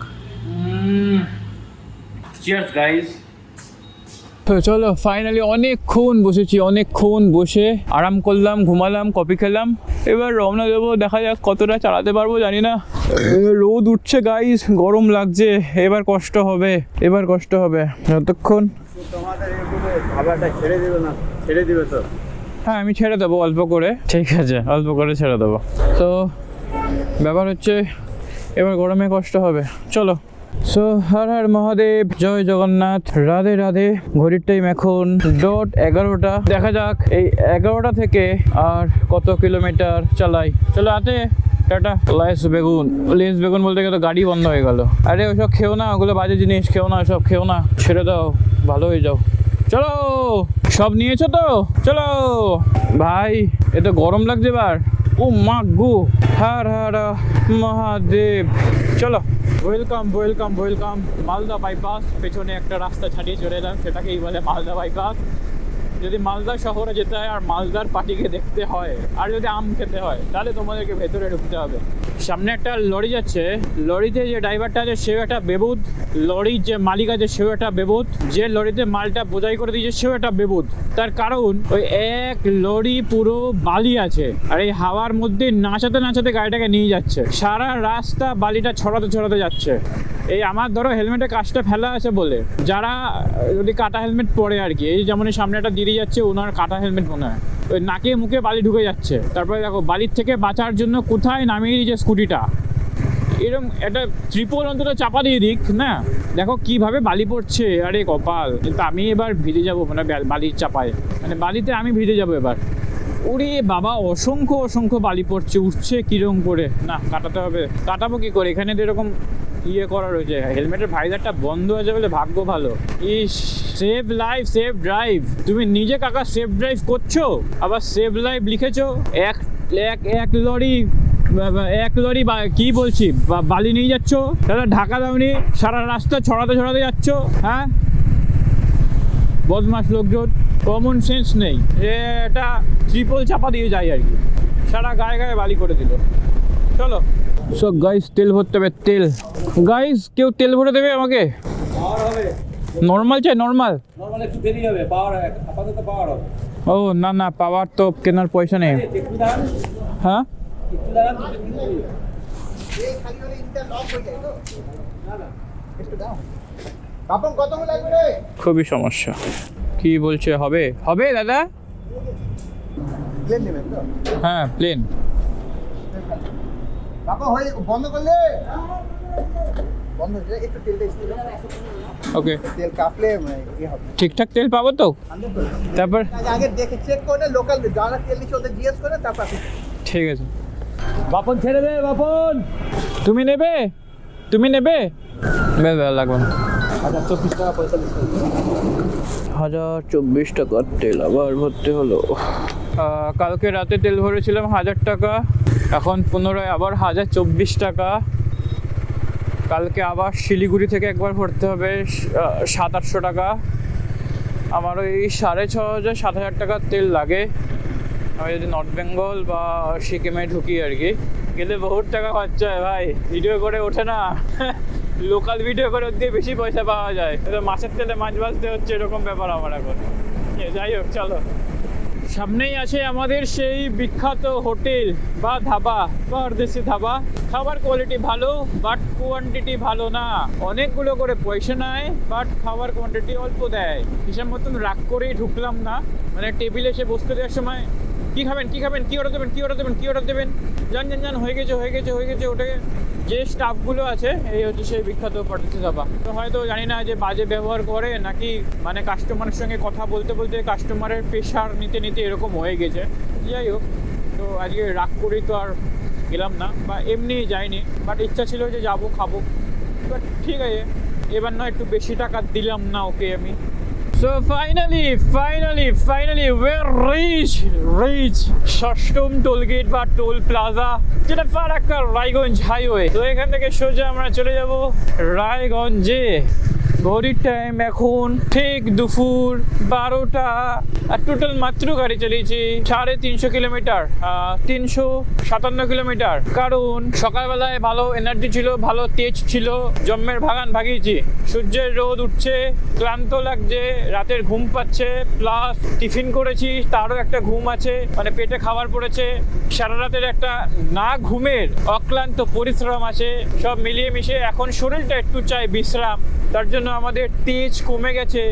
Cheers guys. তো চলো ফাইনালি অনেকক্ষণ বসে আরাম করলাম, ঘুমালাম, কফি খেলাম। এবার রওনা দেবো, দেখা যাক কতটা চালাতে পারবো জানি না। রোদ উঠছে গাইস, গরম লাগছে, এবার কষ্ট হবে যতক্ষণ। ছেড়ে দিবে তো? হ্যাঁ, আমি ছেড়ে দেবো অল্প করে, ঠিক আছে, অল্প করে ছেড়ে দেবো। তো ব্যাপার হচ্ছে এবার গরমে কষ্ট হবে। চলো। সো হর হর মহাদেব, জয় জগন্নাথ, রাধে রাধে। ঘড়ির টাইম এখন 11:00। দেখা যাক এই 11টা থেকে আর কত কিলোমিটার চালাই। চলো হাতে টাটা। লেস বেগুন বলতে গেলে গাড়ি বন্ধ হয়ে গেল। আরে ওসব খেও না, ওগুলো বাজে জিনিস, খেও না, ওসব খেও না, ছেড়ে দাও, ভালো হয়ে যাও। চলো, সব নিয়েছো তো? চলো ভাই, এ তো গরম লাগছে এবার। ও মা গো, হর হর মহাদেব। চলো, ওয়েলকাম মালদা বাইপাস। পেছনে একটা রাস্তা ছাড়িয়ে চলে এলাম, সেটাকেই বলে মালদা বাইপাস। যদি মালদা শহরে যেতে হয় আর মালদার পার্টিকে দেখতে হয়, আর যদি আম খেতে হয়, তাহলে তোমাদেরকে ভেতরে ঢুকতে হবে। সামনে একটা লরি যাচ্ছে, লরিতে যে ড্রাইভারটা আছে সেও একটা বেবুদ, লরির যে মালিক আছে সেও একটা বেবুদ, যে লরিতে মালটা বোঝাই করে দিয়েছে সেও একটা বেবুদ। তার কারণ ওই এক লরি পুরো বালি আছে, আর এই হাওয়ার মধ্যে নাচাতে নাচাতে গাড়িটাকে নিয়ে যাচ্ছে, সারা রাস্তা বালিটা ছড়াতে ছড়াতে যাচ্ছে। এই আমার ধরো হেলমেটে কাজটা ফেলা আছে বলে, যারা যদি কাটা হেলমেট পরে আর কি, এই যেমন এই সামনে একটা দিদি যাচ্ছে, ওনার কাটা হেলমেট মনে হয়, ওই নাকে মুখে বালি ঢুকে যাচ্ছে। তারপরে দেখো বালির থেকে বাঁচার জন্য কোথায় নামিয়ে দিয়েছে স্কুটিটা, এরকম একটা ত্রিপল অন্তত চাপা দিয়ে দিক না। দেখো কিভাবে বালি পড়ছে, আরে কপাল। কিন্তু আমি এবার ভিজে যাবো, মানে বালির চাপায়, মানে বালিতে আমি ভিজে যাবো এবার। ওরে বাবা, অসংখ্য অসংখ্য বালি পড়ছে, উঠছে কিরকম করে, না কাটাতে হবে। কাটাবো কি করে, এখানে তো এরকম ইয়ে করা রয়েছে, হেলমেটের ভাইজারটা বন্ধ আছে বলে ভাগ্য ভালো। ইস, সেভ লাইফ সেভ ড্রাইভ, তুমি নিজে কাকা সেভ ড্রাইভ করছো, আবার সেভ লাইফ লিখেছো। এক লরি কি বলছি বালি নিয়ে যাচ্ছ, তাহলে ঢাকা দাওনি, সারা রাস্তা ছড়াতে ছড়াতে যাচ্ছ। হ্যাঁ, বদমাস লোকজন, কমন সেন্স নেই, এটা ট্রিপল চাপা দিয়ে যায় আর কি, সারা গায়ে গায়ে বালি করে দিল। চলো সো গাইস, তেল ভরতে হবে, তেল। গাইস, কেউ তেল ভরে দেবে আমাকে? নর্মাল চাই, নর্মাল একটু দেরি হবে, পাওয়ার আপাতত পাওয়ার হবে। ও না না, পাওয়ার তো কেনার পয়সা নেই। একটু দাঁড়ান, হ্যাঁ, একটু দাঁড়ান, খুবই সমস্যা। কি বলছে, হবে হবে দাদা? হ্যাঁ, প্লেন। বন্ধ করলে বন্ধ হয়ে একটু তেলটা স্প্রে দাও। ওকে, তেল কাপলে ইয়ে হবে। ঠিকঠাক তেল পাবো তো? তারপর আগে দেখে চেক করে লোকাল যারা তেল দিচ্ছে ওদের জিজ্ঞেস করে তারপর আপনি। ঠিক আছে। বাপন ছেড়ে দে, বাপন। তুমি নেবে? তুমি নেবে? লাগবে না। 1024 টাকা 45 টাকা। 1024 টাকার তেল আবার ভরতে হলো। কালকে রাতে তেল ভরেছিলাম 1000 টাকা, এখন পুনরায় আবার 1024 টাকা। কালকে আবার শিলিগুড়ি থেকে একবার ভরতে হবে 700-800 টাকা। আমার ওই 6500 7000 টাকার তেল লাগে। আমি যদি নর্থ বেঙ্গল বা সিকিমে ঢুকি আর কি, গেলে বহুত টাকা খরচা হয় ভাই, ভিডিও করে ওঠে না। লোকাল ভিডিও করে ওর দিয়ে বেশি পয়সা পাওয়া যায়, তো মাছের তেলে মাছ ভাজতে হচ্ছে, এরকম ব্যাপার আমার এখন। যাই হোক, চলো। সামনেই আছে আমাদের সেই বিখ্যাত হোটেল বা ধাবা, পরদেশি ধাবা। খাবার কোয়ালিটি ভালো, বাট কোয়ান্টিটি ভালো না। অনেকগুলো করে পয়সা নেয়, বাট খাবার কোয়ান্টিটি অল্প দেয়। হিসাব মতন রাগ করেই ঢুকলাম না, মানে টেবিলে এসে বসতে দেওয়ার সময় কি খাবেন, কি খাবেন, কি অর্ডার দেবেন, কি অর্ডার দেবেন, কি অর্ডার দেবেন, জান হয়ে গেছে ওটাকে। যে স্টাফগুলো আছে, এই হচ্ছে সেই বিখ্যাত পরদেশি ধাবা। তো হয়তো জানি না যে বাজে ব্যবহার করে নাকি, মানে কাস্টমারের সঙ্গে কথা বলতে বলতে কাস্টমারের প্রেশার নিতে নিতে এরকম হয়ে গেছে। যাই হোক, তো আজকে রাগ করেই তো আর গেলাম না, বা এমনি যাইনি, বাট ইচ্ছা ছিল যে যাবো খাবো। বাট ঠিক আছে, এবার না একটু বেশি টাকা দিলাম না ওকে আমি। So finally we're reach ষষ্ঠম টোলগেট বা টোল প্লাজা, যেটা ফারাক্কা রায়গঞ্জ হাইওয়ে। তো এখান থেকে সোজা আমরা চলে যাব রায়গঞ্জে। ঘড়ির টাইম এখন ঠিক দুপুর 12টা, আর টোটাল মাত্র গাড়ি চালিয়েছি 350 কিলোমিটার, 357 কিলোমিটার। কারণ সকালবেলায় ভালো এনার্জি ছিল, ভালো তেজ ছিল, জম্মের ভাগান ভাগিয়েছি। সূর্যের রোদ উঠছে, ক্লান্ত লাগছে, রাতের ঘুম পাচ্ছে, প্লাস টিফিন করেছি তারও একটা ঘুম আছে, মানে পেটে খাবার পড়েছে, সারা রাতের একটা না ঘুমের অক্লান্ত পরিশ্রম আছে। সব মিলিয়ে মিশিয়ে এখন শরীরটা একটু চাই বিশ্রাম, তার জন্য আমাদের তেজ কমে গেছে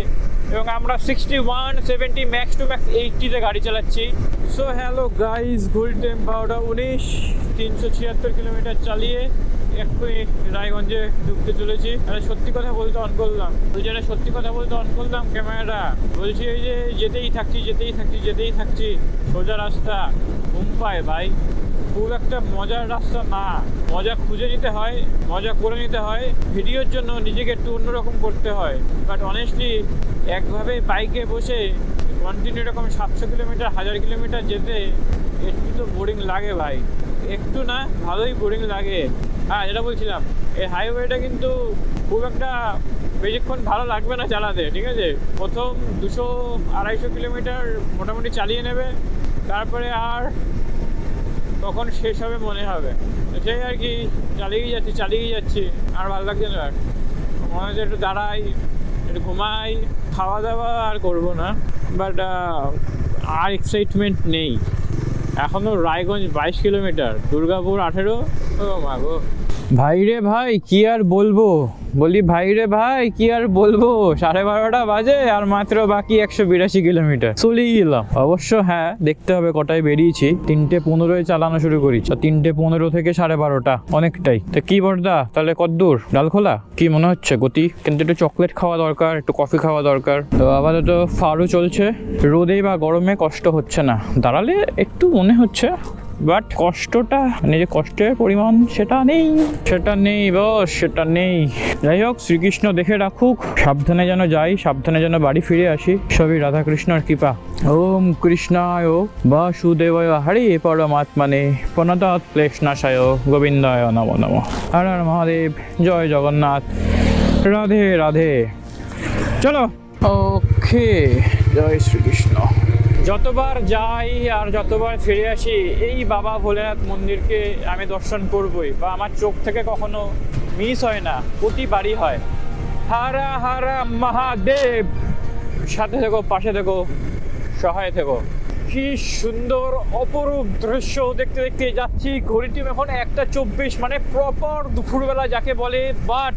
এবং আমরা 61, 70, ম্যাক্স টু ম্যাক্স 80-তে গাড়ি চালাচ্ছি। সো হ্যালো গাইজ, ঘড়ির টাইম 12টা 19, 376 কিলোমিটার চালিয়ে এক্ষুনি রায়গঞ্জে ঢুকতে চলেছি। আরে সত্যি কথা বলতে অন করলাম, সত্যি কথা বলতে অন করলাম ক্যামেরাটা। বলছি এই যে যেতেই থাকছি, সোজা রাস্তা, ঘুম পায় ভাই। খুব একটা মজার রাস্তা না, মজা খুঁজে নিতে হয়, মজা করে নিতে হয়, ভিডিওর জন্য নিজেকে একটু অন্যরকম করতে হয়। বাট অনেস্টলি একভাবে বাইকে বসে কন্টিনিউ এরকম 700 কিলোমিটার 1000 কিলোমিটার যেতে একটু তো বোরিং লাগে ভাই, একটু না ভালোই বোরিং লাগে। হ্যাঁ, যেটা বলছিলাম, এই হাইওয়েটা কিন্তু খুব একটা বেশিক্ষণ ভালো লাগবে না চালাতে, ঠিক আছে? প্রথম 200-250 কিলোমিটার মোটামুটি চালিয়ে নেবে, তারপরে আর কখন শেষ হবে মনে হবে। তো সেই আর কি চালিয়ে যাচ্ছি আর ভালো লাগছে না। আর মনে হচ্ছে একটু দাঁড়াই, একটু ঘুমাই, খাওয়া দাওয়া আর করবো না। বাট আর এক্সাইটমেন্ট নেই। এখনো রায়গঞ্জ 22 কিলোমিটার, দুর্গাপুর 18। ও মা গো ভাই রে ভাই, কি আর বলবো, বলি ভাই রে ভাই কি আর বলবো, 12:30টা বাজে আর মাত্র বাকি 182 কিলোমিটার চলেই গেলাম। অবশ্য হ্যাঁ, দেখতে হবে কটায় বেরিয়েছি। 3:15 চালানো শুরু করি, 3:15 থেকে 12:30, অনেকটাই। তো কি বর্দা, তাহলে কতদূর? ডালখোলা কি মনে হচ্ছে গতি? কিন্তু একটু চকলেট খাওয়া দরকার, একটু কফি খাওয়া দরকার। তো আপাতত ফারও চলছে, রোদে বা গরমে কষ্ট হচ্ছে না, দাঁড়ালে একটু মনে হচ্ছে, বাট কষ্টটা মানে যে কষ্টের পরিমাণ সেটা নেই বস, সেটা নেই। যাই হোক, শ্রীকৃষ্ণ দেখে রাখুক, সাবধানে যেন যাই, সাবধানে যেন বাড়ি ফিরে আসি, সবই রাধাকৃষ্ণর কৃপা। ওম কৃষ্ণায় বাসুদেবায় হরি পরমাত্মনে প্রণতাৎ ক্লেশনাশায় গোবিন্দায় নমো নমঃ। হর হর মহাদেব, জয় জগন্নাথ, রাধে রাধে। চলো, ওকে, জয় শ্রীকৃষ্ণ। যতবার যাই আর যতবার ফিরে আসি, এই বাবা ভোলেনাথ মন্দিরকে আমি দর্শন করবই, বা আমার চোখ থেকে কখনো মিস হয় না, প্রতিবারই হয়। হারা হারা মহাদেব, সাথে থেকো, পাশে থেকো, সহায় থেকো। কি সুন্দর অপরূপ দৃশ্য দেখতে দেখতে যাচ্ছি। ঘড়িটি এখন 1:24, মানে প্রপার দুপুরবেলা যাকে বলে। বাট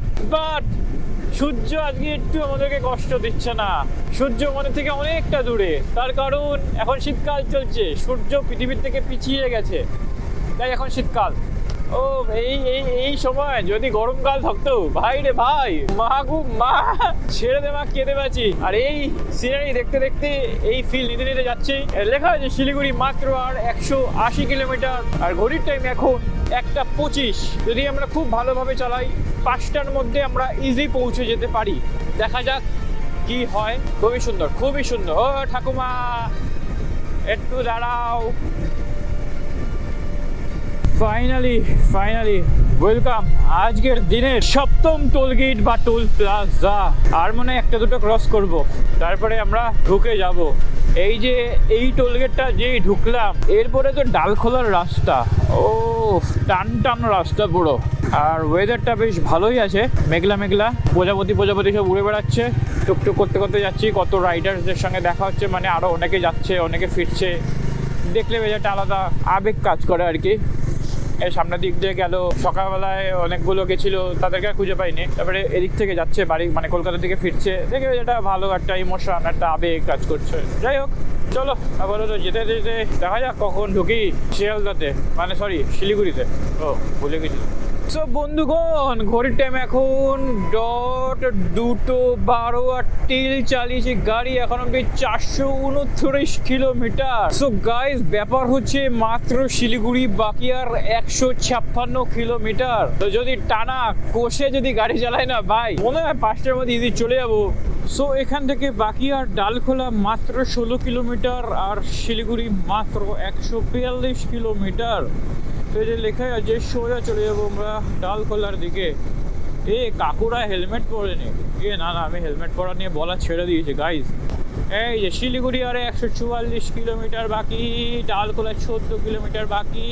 সূর্য আজকে একটু আমাদেরকে কষ্ট দিচ্ছে না। সূর্য মনে থেকে অনেকটা দূরে, তার কারণ এখন শীতকাল চলছে, সূর্য পৃথিবীর থেকে পিছিয়ে গেছে, তাই এখন শীতকাল। ও এই সময় যদি গরমকাল থাকতো, ভাই রে ভাই, মা ছেড়ে দেওয়া কেঁদে বাঁচি। আর এই সিনারি দেখতে দেখতে, এই ফিল নিতে নিতে যাচ্ছি। লেখা আছে শিলিগুড়ি মাত্র আর 180 কিলোমিটার, আর ঘড়ির টাইম এখন 1:25। যদি আমরা খুব ভালোভাবে চালাই, 5টার মধ্যে আমরা ইজি পৌঁছে যেতে পারি। দেখা যাক কি হয়। খুবই সুন্দর, খুবই সুন্দর। ও ঠাকুমা, একটু দাঁড়াও। ফাইনালি ওয়েলকাম আজকের দিনের 7ম টোলগেট বা টোল প্লাজা। আর মনে হয় 1-2 ক্রস করব, তারপরে আমরা ঢুকে যাব। এই যে এই টোলগেটটা যেই ঢুকলাম, এরপরে তো ডালখোলার রাস্তা। ও টান রাস্তা পুরো। আর ওয়েদারটা বেশ ভালোই আছে, মেঘলা প্রজাপতি সব উড়ে বেড়াচ্ছে। টুকটুক করতে যাচ্ছি, কত রাইডার্সদের সঙ্গে দেখা হচ্ছে, মানে আরো অনেকে যাচ্ছে, অনেকে ফিরছে। দেখলে বেশ একটা আলাদা আবেগ কাজ করে আর কি। এই সামনের দিক দিয়ে গেল, সকালবেলায় অনেকগুলো গেছিলো, তাদেরকে খুঁজে পাইনি। তারপরে এদিক থেকে যাচ্ছে বাড়ি, মানে কলকাতা থেকে ফিরছে, দেখে এটা ভালো একটা ইমোশন, একটা আবেগ কাজ করছে। যাই হোক, চলো আপাতত যেতে দেখা যাক কখন ঢুকি শিয়ালদাতে, মানে সরি শিলিগুড়িতে। ও ভুলে গেছি। সো বন্ধুগণ, ঘড়ির টাইম এখন 2:12 আর টিল চালিয়েছি গাড়ি এখন অব্দি 429 কিলোমিটার। সো গাইস, ব্যাপার হচ্ছে মাত্র শিলিগুড়ি, বাকি আর 156 কিলোমিটার। তো যদি টানা কষে যদি গাড়ি চালাই না ভাই, মনে হয় 5টার মধ্যে ইজি চলে যাবো। সো এখান থেকে বাকি আর ডালখোলা মাত্র 16 কিলোমিটার, আর শিলিগুড়ি মাত্র 142 কিলোমিটার। তো যে লেখাই আছে, সোজা চলে যাবো আমরা ডালখোলার দিকে। কাকুরা হেলমেট পরেনি। না, আমি হেলমেট পরা নিয়ে বলা ছেড়ে দিয়েছি গাইস। এই যে শিলিগুড়ি আর 144 কিলোমিটার বাকি, ডালখোলা 14 কিলোমিটার বাকি।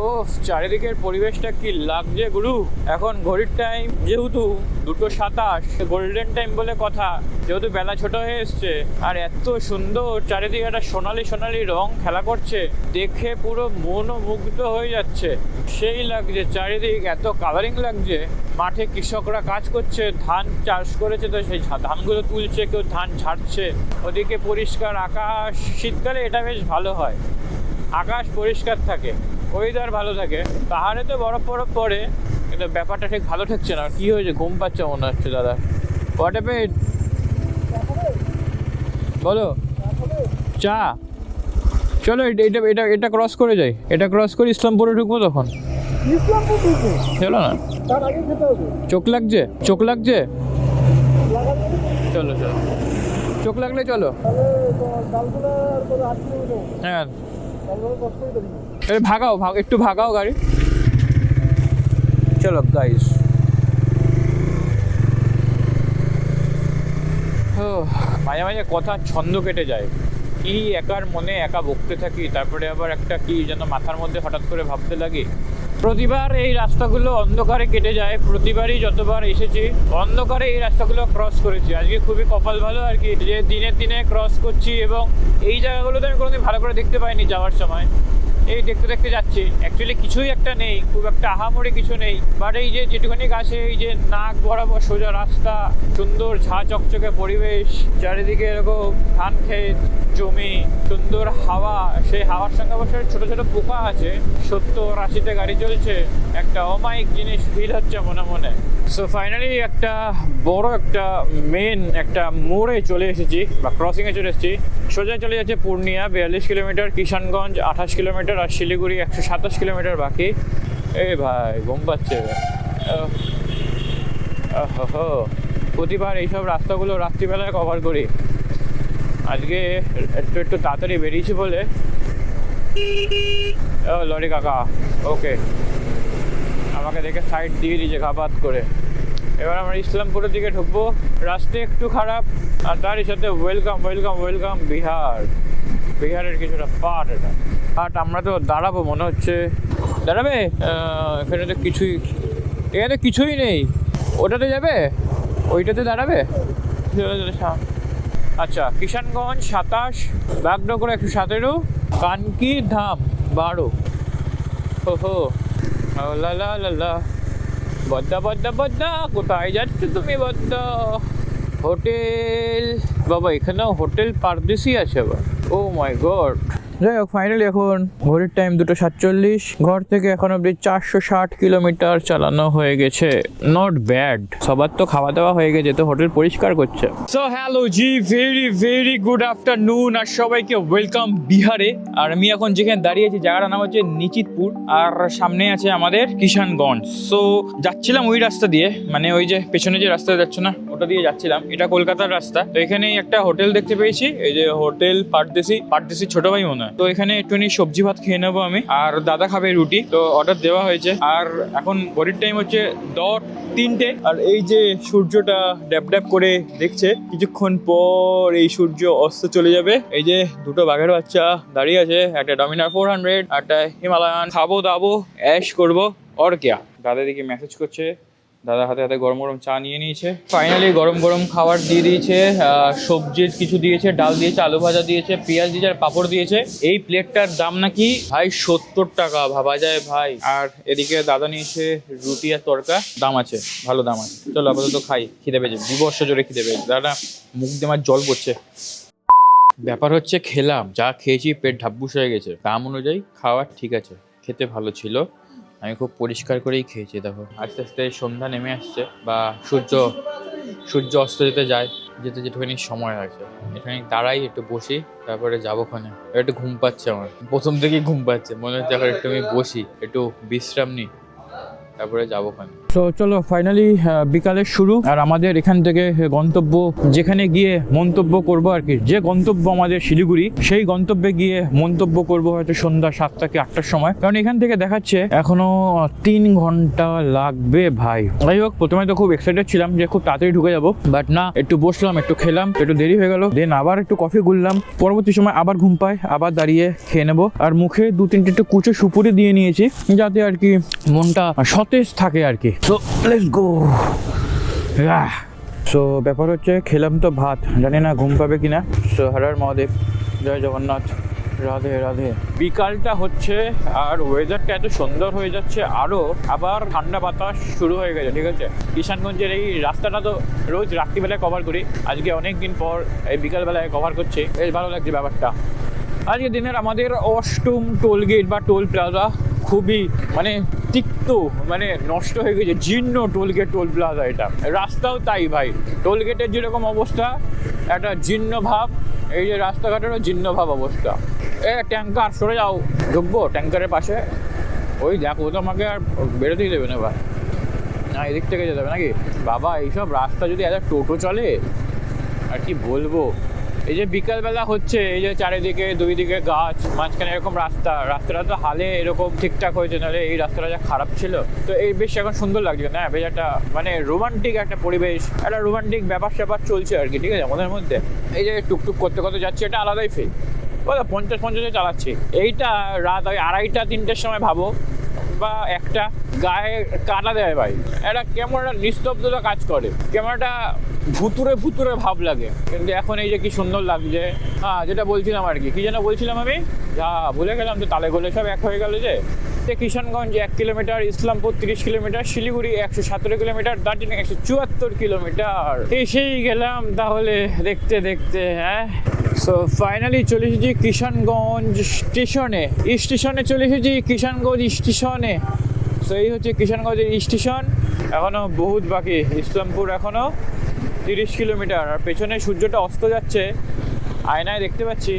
ও চারিদিকের পরিবেশটা কি লাগছে গুরু। এখন ঘড়ির টাইম যেহেতু 2:27, গোল্ডেন টাইম বলে কথা, যেহেতু বেলা ছোট হয়ে এসছে, আর এত সুন্দর চারিদিকে একটা সোনালি রং খেলা করছে, দেখে পুরো মনোমুগ্ধ হয়ে যাচ্ছে। সেই লাগছে, চারিদিক এত কালারিং লাগছে। মাঠে কৃষকরা কাজ করছে, ধান চাষ করেছে, তো সেই ধানগুলো তুলছে, কেউ ধান ছাড়ছে। ওদিকে পরিষ্কার আকাশ, শীতকালে এটা বেশ ভালো হয়, আকাশ পরিষ্কার থাকে, ওয়েদার ভালো থাকে। পাহাড়ে তো বরফ পড়ে, কিন্তু ব্যাপারটা ঠিক ভালো ঠেকছে না। কি হয়েছে, ঘুম পাচ্ছে মনে হচ্ছে দাদা? What happened? বলো। চা? চলো এটা ক্রস করে যাই, এটা ক্রস করে ইসলামপুরে ঢুকবো তখন। চলো না, চোখ লাগছে চলো চোখ লাগলে চলো। হ্যাঁ, ভাগাও একটু ভাগাও গাড়ি। চলো গাইস। মাঝে মাঝে কথা ছন্দ কেটে যায়, কি একার মনে একা বকতে থাকি, তারপরে আবার একটা কি যেন মাথার মধ্যে হঠাৎ করে ভাবতে লাগে। প্রতিবার এই রাস্তাগুলো অন্ধকারে কেটে যায়, প্রতিবারই যতবার এসেছি অন্ধকারে এই রাস্তাগুলো ক্রস করেছি। আজকে খুবই কপাল ভালো আর কি, যে দিনে দিনে ক্রস করছি, এবং এই জায়গাগুলোতে আমি কোনোদিন ভালো করে দেখতে পাইনি যাওয়ার সময়। এই দেখতে দেখতে যাচ্ছি, অ্যাকচুয়ালি কিছুই একটা নেই, খুব একটা আহামরি কিছু নেই, বাট এই যে যেটুখানি গাছে এই যে নাক বরাবর সোজা রাস্তা, সুন্দর ঝাঁ চকচকে পরিবেশ, চারিদিকে এরকম ধান ক্ষেত, জমি, সুন্দর হাওয়া, সেই হাওয়ার সঙ্গে বসে ছোট ছোট পোকা আছে, 70-80-তে গাড়ি চলছে, একটা অমায়িক জিনিস ফিল হচ্ছে মনে মনে। সো ফাইনালি একটা বড় একটা মেন একটা মোড়ে চলে এসেছি, বা ক্রসিংয়ে চলে এসেছি। সোজা চলে যাচ্ছে পূর্ণিয়া 42 কিলোমিটার, কিষানগঞ্জ 28 কিলোমিটার, আর শিলিগুড়ি 127 কিলোমিটার বাকি। এই ভাই ঘুম পাচ্ছে। প্রতিবার এইসব রাস্তাগুলো রাত্রিবেলায় কভার করি, আজকে একটু তাড়াতাড়ি বেরিয়েছি বলে। লরি কাকা ওকে, আমাকে দেখে সাইড দিয়ে দিয়েছে ঘাপাত করে। এবার আমরা ইসলামপুরের দিকে ঢুকবো, রাস্তা একটু খারাপ, আর তারই সাথে ওয়েলকাম ওয়েলকাম ওয়েলকাম বিহার, বিহারের কিছুটা পার্ট এটা। বাট আমরা তো দাঁড়াবো মনে হচ্ছে, দাঁড়াবে? এখানে তো কিছুই নেই। ওটাতে যাবে, ওইটাতে দাঁড়াবে। আচ্ছা, কিষানগঞ্জ 27, বাগডোগরা 117, কানকি ধাম 12। হো লা লা লা লা, বদ্দা বদ্দা বদ্দা, কোথায় যাচ্ছ তুমি বদ্দা? হোটেল, বাবা এখানেও হোটেল পারদেশি আছে আবার। ও মাই গড। যাই হোক, ফাইনালি এখন ঘড়ির টাইম 2:47, ঘর থেকে এখন অব্দি 460 কিলোমিটার চালানো হয়ে গেছে। Not bad. সবার তো খাওয়া দাওয়া হয়ে গেছে, তো হোটেল পরিষ্কার করছে। সো হ্যালো জি, ভেরি ভেরি গুড আফটারনুন, আর সবাইকে ওয়েলকাম বিহারে। আর আমি এখন যেখানে দাঁড়িয়েছি জায়গাটার নাম হচ্ছে নিচিতপুর, আর সামনে আছে আমাদের কিষানগঞ্জ। সো যাচ্ছিলাম ওই রাস্তা দিয়ে, মানে ওই যে পেছনে যে রাস্তা যাচ্ছে না, ওটা দিয়ে যাচ্ছিলাম। এটা কলকাতার রাস্তা। তো এখানেই একটা হোটেল দেখতে পেয়েছি, এই যে হোটেল পারদেশি ছোট ভাই মনে হয়। তো এখানে একটুখানি সবজি ভাত খেয়ে নেবো আমি, আর দাদা খাবে রুটি। তো অর্ডার দেওয়া হয়েছে। আর এখন ঘড়ির টাইম হচ্ছে 3:00, আর এই যে সূর্যটা ড্যাব ড্যাব করে দেখছে, কিছুক্ষণ পর এই সূর্য অস্ত চলে যাবে। এই যে দুটো বাঘের বাচ্চা দাঁড়িয়ে আছে, একটা ডমিনার 400, একটা হিমালয়ান। খাবো দাবো, অ্যাশ করবো, আর क्या। দাদা দিকে মেসেজ করছে, দাদা হাতে হাতে গরম গরম চা নিয়ে নিয়েছে। ফাইনালি গরম গরম খাবার দিয়ে দিয়েছে, সবজির কিছু দিয়েছে, ডাল দিয়েছে, আলু ভাজা দিয়েছে, পেঁয়াজ দিয়েছে, আর পাঁপড় দিয়েছে। এই প্লেটটার দাম নাকি ভাই 70 টাকা, ভাবা যায় ভাই। আর এদিকে দাদা নিয়েছে রুটি আর তরকা, দাম আছে, ভালো দাম আছে। চলো আপাতত খাই, খিদে পেয়েছে, বিবর্ষ জোরে খিদে পেয়েছে। দাদা মুখ দিয়ে আমার জল পড়ছে। ব্যাপার হচ্ছে খেলাম, যা খেয়েছি পেট ঢাব্বুস হয়ে গেছে। দাম অনুযায়ী খাওয়া ঠিক আছে, খেতে ভালো ছিল। আমি খুব পরিষ্কার করেই খেয়েছি। দেখো আস্তে আস্তে সন্ধ্যা নেমে আসছে, বা সূর্য অস্ত যেতে যেটুখানি সময় আছে, এখানে দাঁড়াই, একটু বসি, তারপরে যাবো ওখানে। একটু ঘুম পাচ্ছে আমার, প্রথম থেকেই ঘুম পাচ্ছে, মনে হচ্ছে এখন একটু আমি বসি, একটু বিশ্রাম নিই, তারপরে যাবো ওখানে। তো চলো ফাইনালি বিকালের শুরু, আর আমাদের এখান থেকে গন্তব্য, যেখানে গিয়ে মন্তব্য করব আর কি। যে গন্তব্য আমাদের শিলিগুড়ি, সেই গন্তব্যে গিয়ে মন্তব্য করব হয়তো সন্ধ্যা 7টা কি 8টার সময়, কারণ এখান থেকে দেখাচ্ছে এখনো 3 ঘন্টা লাগবে ভাই। যাই হোক, প্রথমে তো খুব এক্সাইটেড ছিলাম যে খুব তাড়াতাড়ি ঢুকে যাবো, বাট না, একটু বসলাম, একটু খেলাম, একটু দেরি হয়ে গেল, দেন আবার একটু কফি গুললাম, পরবর্তী সময় আবার ঘুম পায়, আবার দাঁড়িয়ে খেয়ে নেবো। আর মুখে 2-3টে একটু কুচো সুপুরি দিয়ে নিয়েছি, যাতে আর কি মনটা সতেজ থাকে আর কি। So let's go. সো ব্যাপার হচ্ছে, খেলাম তো ভাত, জানি না ঘুম পাবে কিনা। সো হর হর মহাদেব, জয় জগন্নাথ, রাধে রাধে। বিকালটা হচ্ছে, আর ওয়েদারটা এত সুন্দর হয়ে যাচ্ছে, আরও আবার ঠান্ডা বাতাস শুরু হয়ে গেছে। ঠিক আছে, কিষানগঞ্জের এই রাস্তাটা তো রোজ রাত্রিবেলায় কভার করি, আজকে অনেক দিন পর এই বিকালবেলায় কভার করছি, বেশ ভালো লাগছে ব্যাপারটা। আজকে দিনের আমাদের অষ্টম টোলগেট বা টোল প্লাজা, খুবই মানে তিক্ত, মানে নষ্ট হয়ে গেছে, জীর্ণ টোলগেট, টোল প্লাজা এটা। রাস্তাও তাই ভাই, টোলগেটের যেরকম অবস্থা, একটা জীর্ণ ভাব, এই যে রাস্তাঘাটেরও জীর্ণ ভাব অবস্থা। ট্যাঙ্কার সরে যাও, ঢুকবো ট্যাঙ্কারের পাশে, ওই দেখো তো আমাকে আর বেরোতেই দেবে না ভাই, না এদিক থেকে যেতে হবে নাকি বাবা। এইসব রাস্তা যদি একটা টোটো চলে, আর কি বলবো, এই যে বিকালবেলা হচ্ছে, এই যে চারিদিকে দুই দিকে গাছ, মাঝখানে এরকম রাস্তাটা তো হালে এরকম ঠিকঠাক হয়েছে, নাহলে এই রাস্তাটা যা খারাপ ছিল। তো এই বেশ এখন সুন্দর লাগছে না, বেশ একটা মানে রোমান্টিক একটা পরিবেশ, একটা রোমান্টিক ব্যাপার স্যাপার চলছে আর কি, ঠিক আছে আমাদের মধ্যে। এই যে টুকটুক করতে করতে যাচ্ছি, এটা আলাদাই ফিল। বলো 50-50 চালাচ্ছি, এইটা রাত ওই 2:30-3টের সময় ভাবো বা একটা, গায়ে কাটা দেয় ভাই, একটা কেমন একটা নিস্তব্ধতা কাজ করে, কেমন একটা ভুতুরে ভুতুরে ভাব লাগে। কিন্তু এখন এই যে কি সুন্দর লাগছে। হ্যাঁ, যেটা বলছিলাম আর কি, যেন বলছিলাম আমি, যা ভুলে গেলাম, তো তালে গোলে সব এক হয়ে গেল। যে Kishanganj 1 kilometre, Islampur 30 kilometre, Siliguri 117 kilometre, Darjeeling 174 kilometre. এসেই গেলাম তাহলে দেখতে দেখতে। হ্যাঁ, সো ফাইনালি চলে এসেছি কিষানগঞ্জ স্টেশনে চলে এসেছি কিষানগঞ্জ স্টেশনে। সো এই হচ্ছে কিষানগঞ্জের স্টেশন। এখনো বহুত বাকি, ইসলামপুর এখনো 30 কিলোমিটার। আর পেছনে সূর্যটা অস্ত যাচ্ছে, আয়নায় দেখতে পাচ্ছি,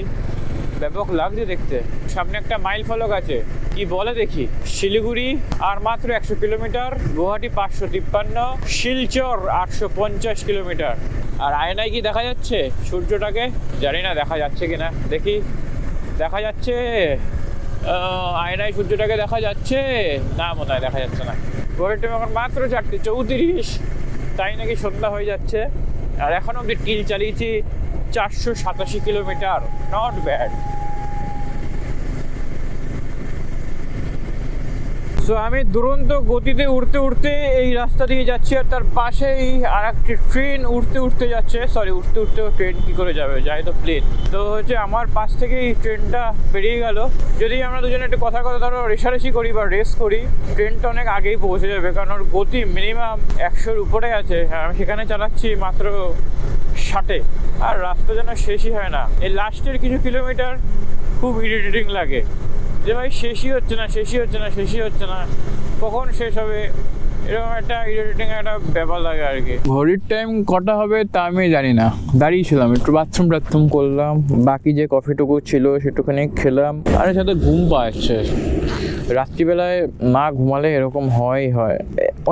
ব্যাপক লাগছে দেখতে। সামনে একটা মাইল ফলক আছে, কি বলে দেখি, শিলিগুড়ি আর মাত্র 100 কিলোমিটার, গুয়াহাটি 553, শিলচর 850 কিলোমিটার। আর আয়নায় কি দেখা যাচ্ছে সূর্যটাকে? জানি না দেখা যাচ্ছে কিনা, দেখি। দেখা যাচ্ছে আয়নায় সূর্যটাকে দেখা যাচ্ছে না, মনে হয় দেখা যাচ্ছে না। ঘড়ির টাইম এখন মাত্র 4:34, তাই নাকি সন্ধ্যা হয়ে যাচ্ছে। আর এখন অব্দি টিল চালিয়েছি 487 কিলোমিটার, নট ব্যাড। সো আমি দুরন্ত গতিতে উঠতে উঠতে এই রাস্তা দিয়ে যাচ্ছি, আর তার পাশেই আর একটি ট্রেন উঠতে যাচ্ছে। সরি, উঠতে ট্রেন কি করে যাবে, যাই তো প্লেন। তো হচ্ছে আমার পাশ থেকে এই ট্রেনটা বেরিয়ে গেল। যদি আমরা দুজনে একটু কথা ধরো রেষারেষি করি বা রেস করি, ট্রেনটা অনেক আগেই পৌঁছে যাবে, কারণ ওর গতি মিনিমাম 100-র উপরে আছে। আমি সেখানে চালাচ্ছি মাত্র 60-এ, আর রাস্তা যেন শেষই হয় না। এই লাস্টের কিছু কিলোমিটার খুব ইরিটেটিং লাগে, যে ভাই শেষই হচ্ছে না, কখন শেষ হবে, এরকম একটা ইরিটেটিং একটা ব্যাপার লাগে আর কি। ঘড়ির টাইম কটা হবে তা আমি জানি না। দাঁড়িয়েছিলাম, একটু বাথরুম করলাম, বাকি যে কফিটুকু ছিল সেটুখানি খেলাম। আর এর সাথে ঘুম পাচ্ছে। রাত্রিবেলায় না ঘুমালে এরকম হয়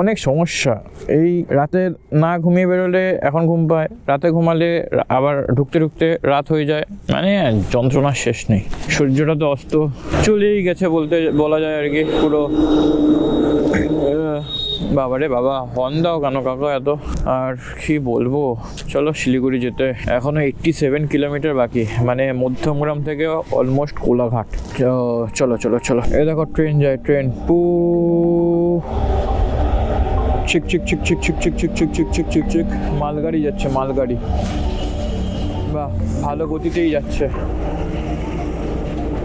অনেক সমস্যা। এই রাতে না ঘুমিয়ে বেরোলে এখন ঘুম পায়, রাতে ঘুমালে আবার ঢুকতে রাত হয়ে যায়, মানে যন্ত্রণার শেষ নেই। সূর্যটা তো অস্ত চলেই গেছে বলা যায় আর কি পুরো। বাবারে বাবা, হর্ন দাও কেন কাকা এত? আর কি বলবো, চলো শিলিগুড়ি যেতে এখনো 87 কিলোমিটার বাকি, মানে মধ্যমগ্রাম থেকে অলমোস্ট কোলাঘাট। চলো। এই দেখো ট্রেন যায়, ট্রেন পু চিক মালগাড়ি যাচ্ছে, মালগাড়ি। বাহ, ভালো গতিতেই যাচ্ছে।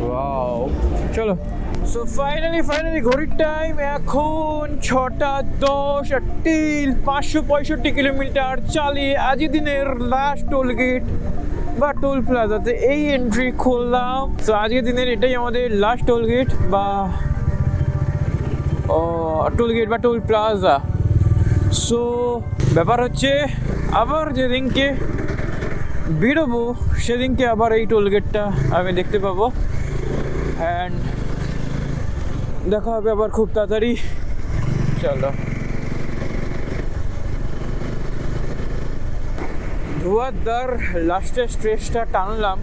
ওয়াও, চলো। সো ফাইনালি ঘড়ির টাইম এখন 6:10, আর টিল 565 কিলোমিটার চালিয়ে আজকের দিনের লাস্ট টোল গেট বা টোল প্লাজাতে এই এন্ট্রি করলাম। তো আজকের দিনের এটাই আমাদের লাস্ট টোল গেট বা টোল প্লাজা। সো ব্যাপার হচ্ছে, আবার যেদিনকে বেরোবো সেদিনকে আবার এই টোল গেটটা আমি দেখতে পাবো, অ্যান্ড দেখা হবে আবার খুব তাড়াতাড়ি। চলো, ধুয়ারদার লাস্টের স্ট্রেসটা টানলাম।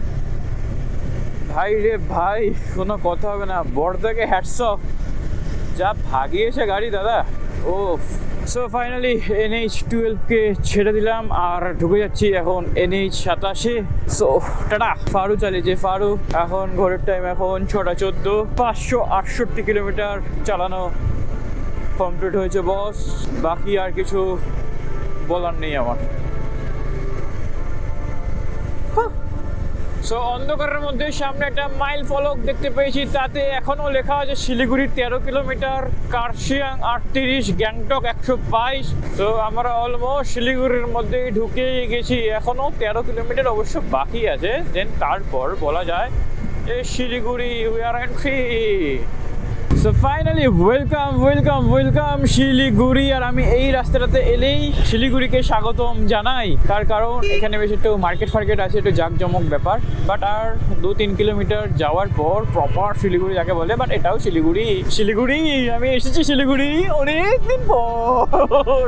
ভাই রে ভাই, কোনো কথা হবে না, বড়দাকে হ্যাটস অফ, যা ভাগিয়েছে গাড়ি দাদা। ও সো ফাইনালি NH-12কে ছেড়ে দিলাম আর ঢুকে যাচ্ছি এখন NH-87। So tata. ফারু চালিয়েছে, ফারু। এখন ঘড়ির টাইম এখন 6:14, 568 কিলোমিটার চালানো কমপ্লিট হয়েছে বস। বাকি আর কিছু বলার নেই আমার। সো অন্ধকারের মধ্যে সামনে একটা মাইল ফলক দেখতে পেয়েছি, তাতে এখনো লেখা আছে শিলিগুড়ি 13 কিলোমিটার, কার্শিয়াং 38, গ্যাংটক 122। সো আমরা অলমোস্ট শিলিগুড়ির মধ্যে ঢুকেই গেছি, এখনো 13 কিলোমিটার অবশ্য বাকি আছে। দেন তারপর বলা যায় যে Siliguri we are entry. So finally welcome Siliguri. আর আমি এই রাস্তাটাতে এলেই শিলিগুড়িকে স্বাগতম জানাই, তার কারণ এখানে বেশ একটু মার্কেট আছে, একটু জাঁকজমক ব্যাপার। বাট আর 2-3 কিলোমিটার যাওয়ার পর প্রপার শিলিগুড়ি যাকে বলে, বাট এটাও শিলিগুড়ি। আমি এসেছি শিলিগুড়ি অনেকদিন পর।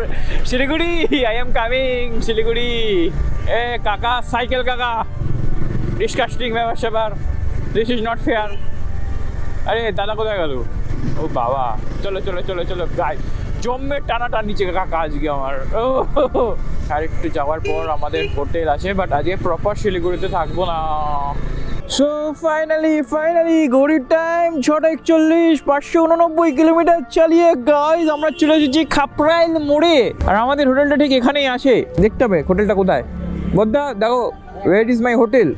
Siliguri, I am coming Siliguri. এ কাকা, সাইকেল কাকা, ডিসকাস্টিং ব্যাপার স্যাপার, দিস ইজ নট ফেয়ার। আরে দাদা কোথায় গেল? ও বাবা, চলো চলো চলো চলো গাই, জম্মে টানাটা নিচে কাকা আজকে আমার। ও আর একটু যাওয়ার পর আমাদের হোটেল আছে, বাট আজকে প্রপার শিলিগুড়িতে থাকবো না। সো ফাইনালি ঘড়ির টাইম 6:41, 589 কিলোমিটার চালিয়ে গাইজ আমরা চলে এসেছি খাপরাইল মোড়ে। আর আমাদের হোটেলটা ঠিক এখানেই আছে, দেখতে হবে হোটেলটা কোথায়। বদ্দা দেখো, ওয়ের ইজ মাই হোটেল।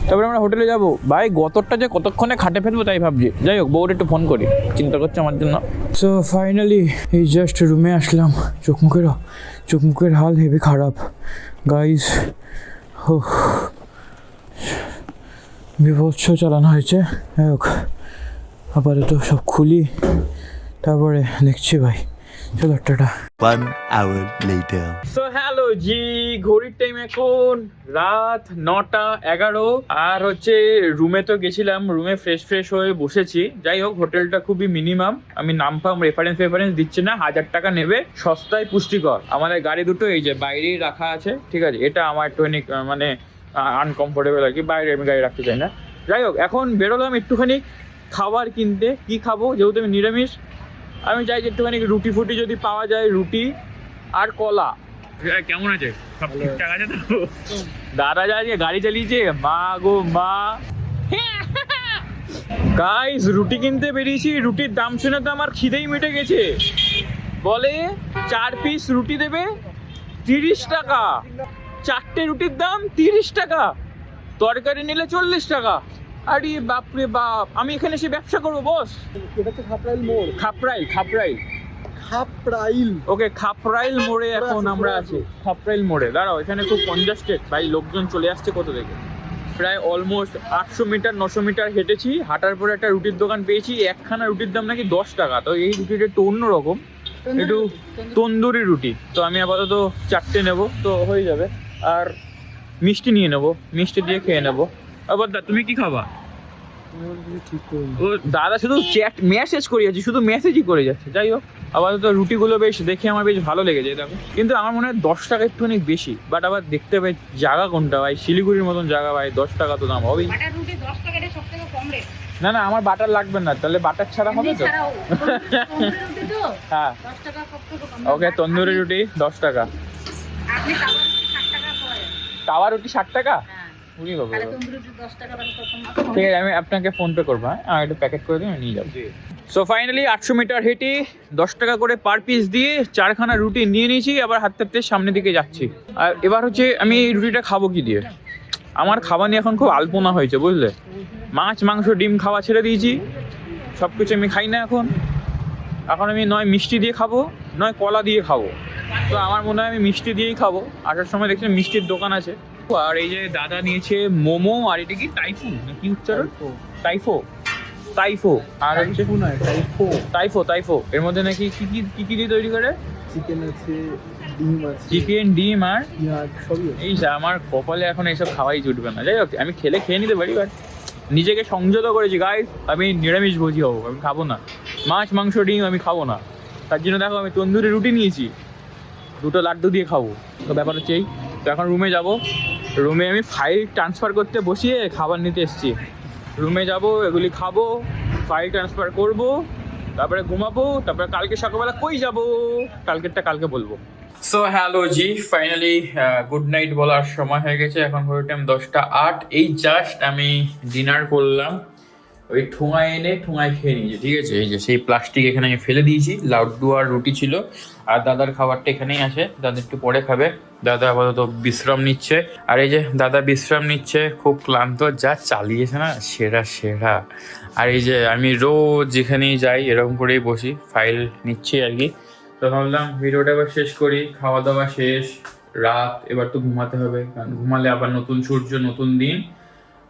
তারপরে আমরা হোটেলে যাবো। ভাই গতরটা যে কতক্ষণে খাটে ফেলবো তাই ভাবছি। যাই হোক, বউর একটু ফোন করি, চিন্তা করছে আমার জন্য। সো ফাইনালি এই জাস্ট রুমে আসলাম। চোখ মুখের হাল হেভি খারাপ গাইজ। ও বিভৎস চালানো হয়েছে। যাই হোক, আপাতত সব খুলি, তারপরে দেখছি ভাই। চলো টাটা। 1 hour later. সো হ্যালো জি, ঘড়ির টাইম এখন রাত 9:11। আর হচ্ছে রুমে তো গেছিলাম, রুমে ফ্রেশ হয়ে বসেছি। যাই হোক, হোটেলটা খুবই মিনিমাম, আমি নাম ফাম রেফারেন্স দিচ্ছি না, 1000 টাকা নেবে, সস্তায় পুষ্টিকর। আমাদের গাড়ি দুটো এই যে বাইরেই রাখা আছে, ঠিক আছে। এটা আমার একটুখানি মানে আনকমফোর্টেবল আর কি, বাইরে আমি গাড়ি রাখতে চাই না। যাই হোক, এখন বেরোলাম একটুখানি খাবার কিনতে। কি খাবো, যেহেতু আমি নিরামিষ, আমি চাই যে একটুখানি রুটি ফুটি যদি পাওয়া যায়, রুটি আর কলা। কেমন আছে? সব ঠিকঠাক আছে তো? দাদা যা আজকে গাড়ি চালিয়েছে, মা গো মা। গাইস, রুটি কিনতে বেরিয়েছি, রুটির দাম শুনে তো আমার খিদেই মিটে গেছে। বলে 4 পিস রুটি দেবে 30 টাকা, 4টে রুটির দাম 30 টাকা, তরকারি নিলে 40 টাকা। আরে বাপরে বাপ, আমি এখানে এসে ব্যবসা করবো বস? এটা তো খাপরাইল মোড়। খাপরাইল ওকে, খাপরাইল মোড়ে এখন আমরা আছি। খাপরাইল মোড়ে দাঁড়াও, এখানে খুব কনজাস্টেড ভাই, লোকজন চলে আসছে কোথা থেকে। প্রায় অলমোস্ট 800 মিটার 900 মিটার হেঁটেছি, হাঁটার পরে একটা রুটির দোকান পেয়েছি। একখানা রুটির দাম নাকি 10 টাকা। তো এই রুটিটা একটু অন্যরকম, একটু তন্দুরি রুটি। তো আমি আপাতত 4টে নেবো, তো হয়ে যাবে। আর মিষ্টি নিয়ে নেবো, মিষ্টি দিয়ে খেয়ে নেবো। আবার তুমি কি খাবা? ঠিক করে ও দাদা শুধু চ্যাট মেসেজ করে যাচ্ছে, শুধু মেসেজই করে যাচ্ছে। যাই হোক, আপাতত রুটিগুলো বেশ দেখে আমার বেশ ভালো লেগেছে দেখো। কিন্তু আমার মনে হয় 10 টাকা একটুখানি বেশি, বাট আবার দেখতে হবে জায়গা কোনটা ভাই। শিলিগুড়ির মতন জায়গা ভাই, 10 টাকা তো দাম হবেই। না আমার বাটার লাগবে না, তাহলে বাটার ছাড়া হবে তো? হ্যাঁ ওকে, তন্দুরি রুটি 10 টাকা, তাওয়া রুটি 60 টাকা। ঠিক আছে, আমি আপনাকে ফোন পে করবো। হ্যাঁ, আমি একটু প্যাকেট করে দিই, আমি নিয়ে যাবো। সো ফাইনালি 800 মিটার হেঁটে 10 টাকা করে পার পিস দিয়ে 4খানা রুটি নিয়ে নিয়েছি। আবার হাঁটতে সামনের দিকে যাচ্ছি। আর এবার হচ্ছে আমি এই রুটিটা খাবো কি দিয়ে। আমার খাওয়া নিয়ে এখন খুব আলপনা হয়েছে বুঝলে। মাছ মাংস ডিম খাওয়া ছেড়ে দিয়েছি, সব কিছু আমি খাই না এখন আমি নয় মিষ্টি দিয়ে খাবো, নয় কলা দিয়ে খাবো। তো আমার মনে হয় আমি মিষ্টি দিয়েই খাবো। আসার সময় দেখছি মিষ্টির দোকান আছে। আর এই যে দাদা নিয়েছে মোমো, আর এটা কি টাইফু না কি উচ্চারণ? টাইফো। আর হচ্ছে টাইফো। এর মধ্যে নাকি কি দিয়ে তৈরি করে? চিকেন আছে, ডিম আছে, চিকেন, ডিম আর পেঁয়াজ সবই আছে। এই আমার কপালে এখন এইসব খাওয়াই জুটবে না। যাই হোক, আমি খেয়ে নিতে পারি, বাট নিজেকে সংযত করেছি গাইস, আমি নিরামিষ ভোজি হবো, আমি খাবো না মাছ মাংস ডিম, আমি খাবো না। তার জন্য দেখো আমি তন্দুরি রুটি নিয়েছি, 2টো লাড্ডু দিয়ে খাবো। তো ব্যাপার হচ্ছে এই, তো এখন রুমে যাব। রুমে আমি ফাইল ট্রান্সফার করতে বসিয়ে খাবার নিতে এসেছি। রুমে যাব, এগুলি খাবো, ফাইল ট্রান্সফার করব, তারপরে ঘুমাবো, তারপরে কালকে সকালবেলা কই যাব, কালকেরটা কালকে বলবো। সো হ্যালো জি, ফাইনালি গুড নাইট বলার সময় হয়ে গেছে। এখন ঘড়ির টাইম 10:08। এই জাস্ট আমি ডিনার করলাম, ওই ঠোঙায় খেয়ে নিয়েছি, ঠিক আছে। এই যে সেই প্লাস্টিক এখানে আমি ফেলে দিয়েছি, লাড্ডু আর রুটি ছিল। আর দাদার খাবারটা এখানেই আছে, দাদা একটু পরে খাবে। দাদা আপাতত বিশ্রাম নিচ্ছে। আর এই যে দাদা বিশ্রাম নিচ্ছে, খুব ক্লান্ত, যা চালিয়েছে না সেরা। আর এই যে আমি রোজ যেখানেই যাই এরকম করেই বসি, ফাইল নিচ্ছি আর কি। তো ভাবলাম ভিডিওটা এবার শেষ করি, খাওয়া দাওয়া শেষ, রাত, এবার তো ঘুমাতে হবে। কারণ ঘুমালে আবার নতুন সূর্য, নতুন দিন,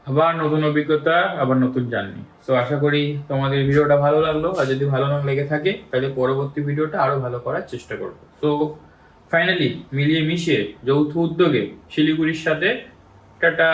আবার নতুন অভিজ্ঞতা, আবার নতুন জার্নি। সো আশা করি তোমাদের ভিডিওটা ভালো লাগলো। আর যদি ভালো না লেগে থাকে তাহলে পরবর্তী ভিডিওটা আরো ভালো করার চেষ্টা করবো। সো ফাইনালি মিলিয়ে মিশিয়ে যৌথ উদ্যোগে শিলিগুড়ির সাথে টাটা।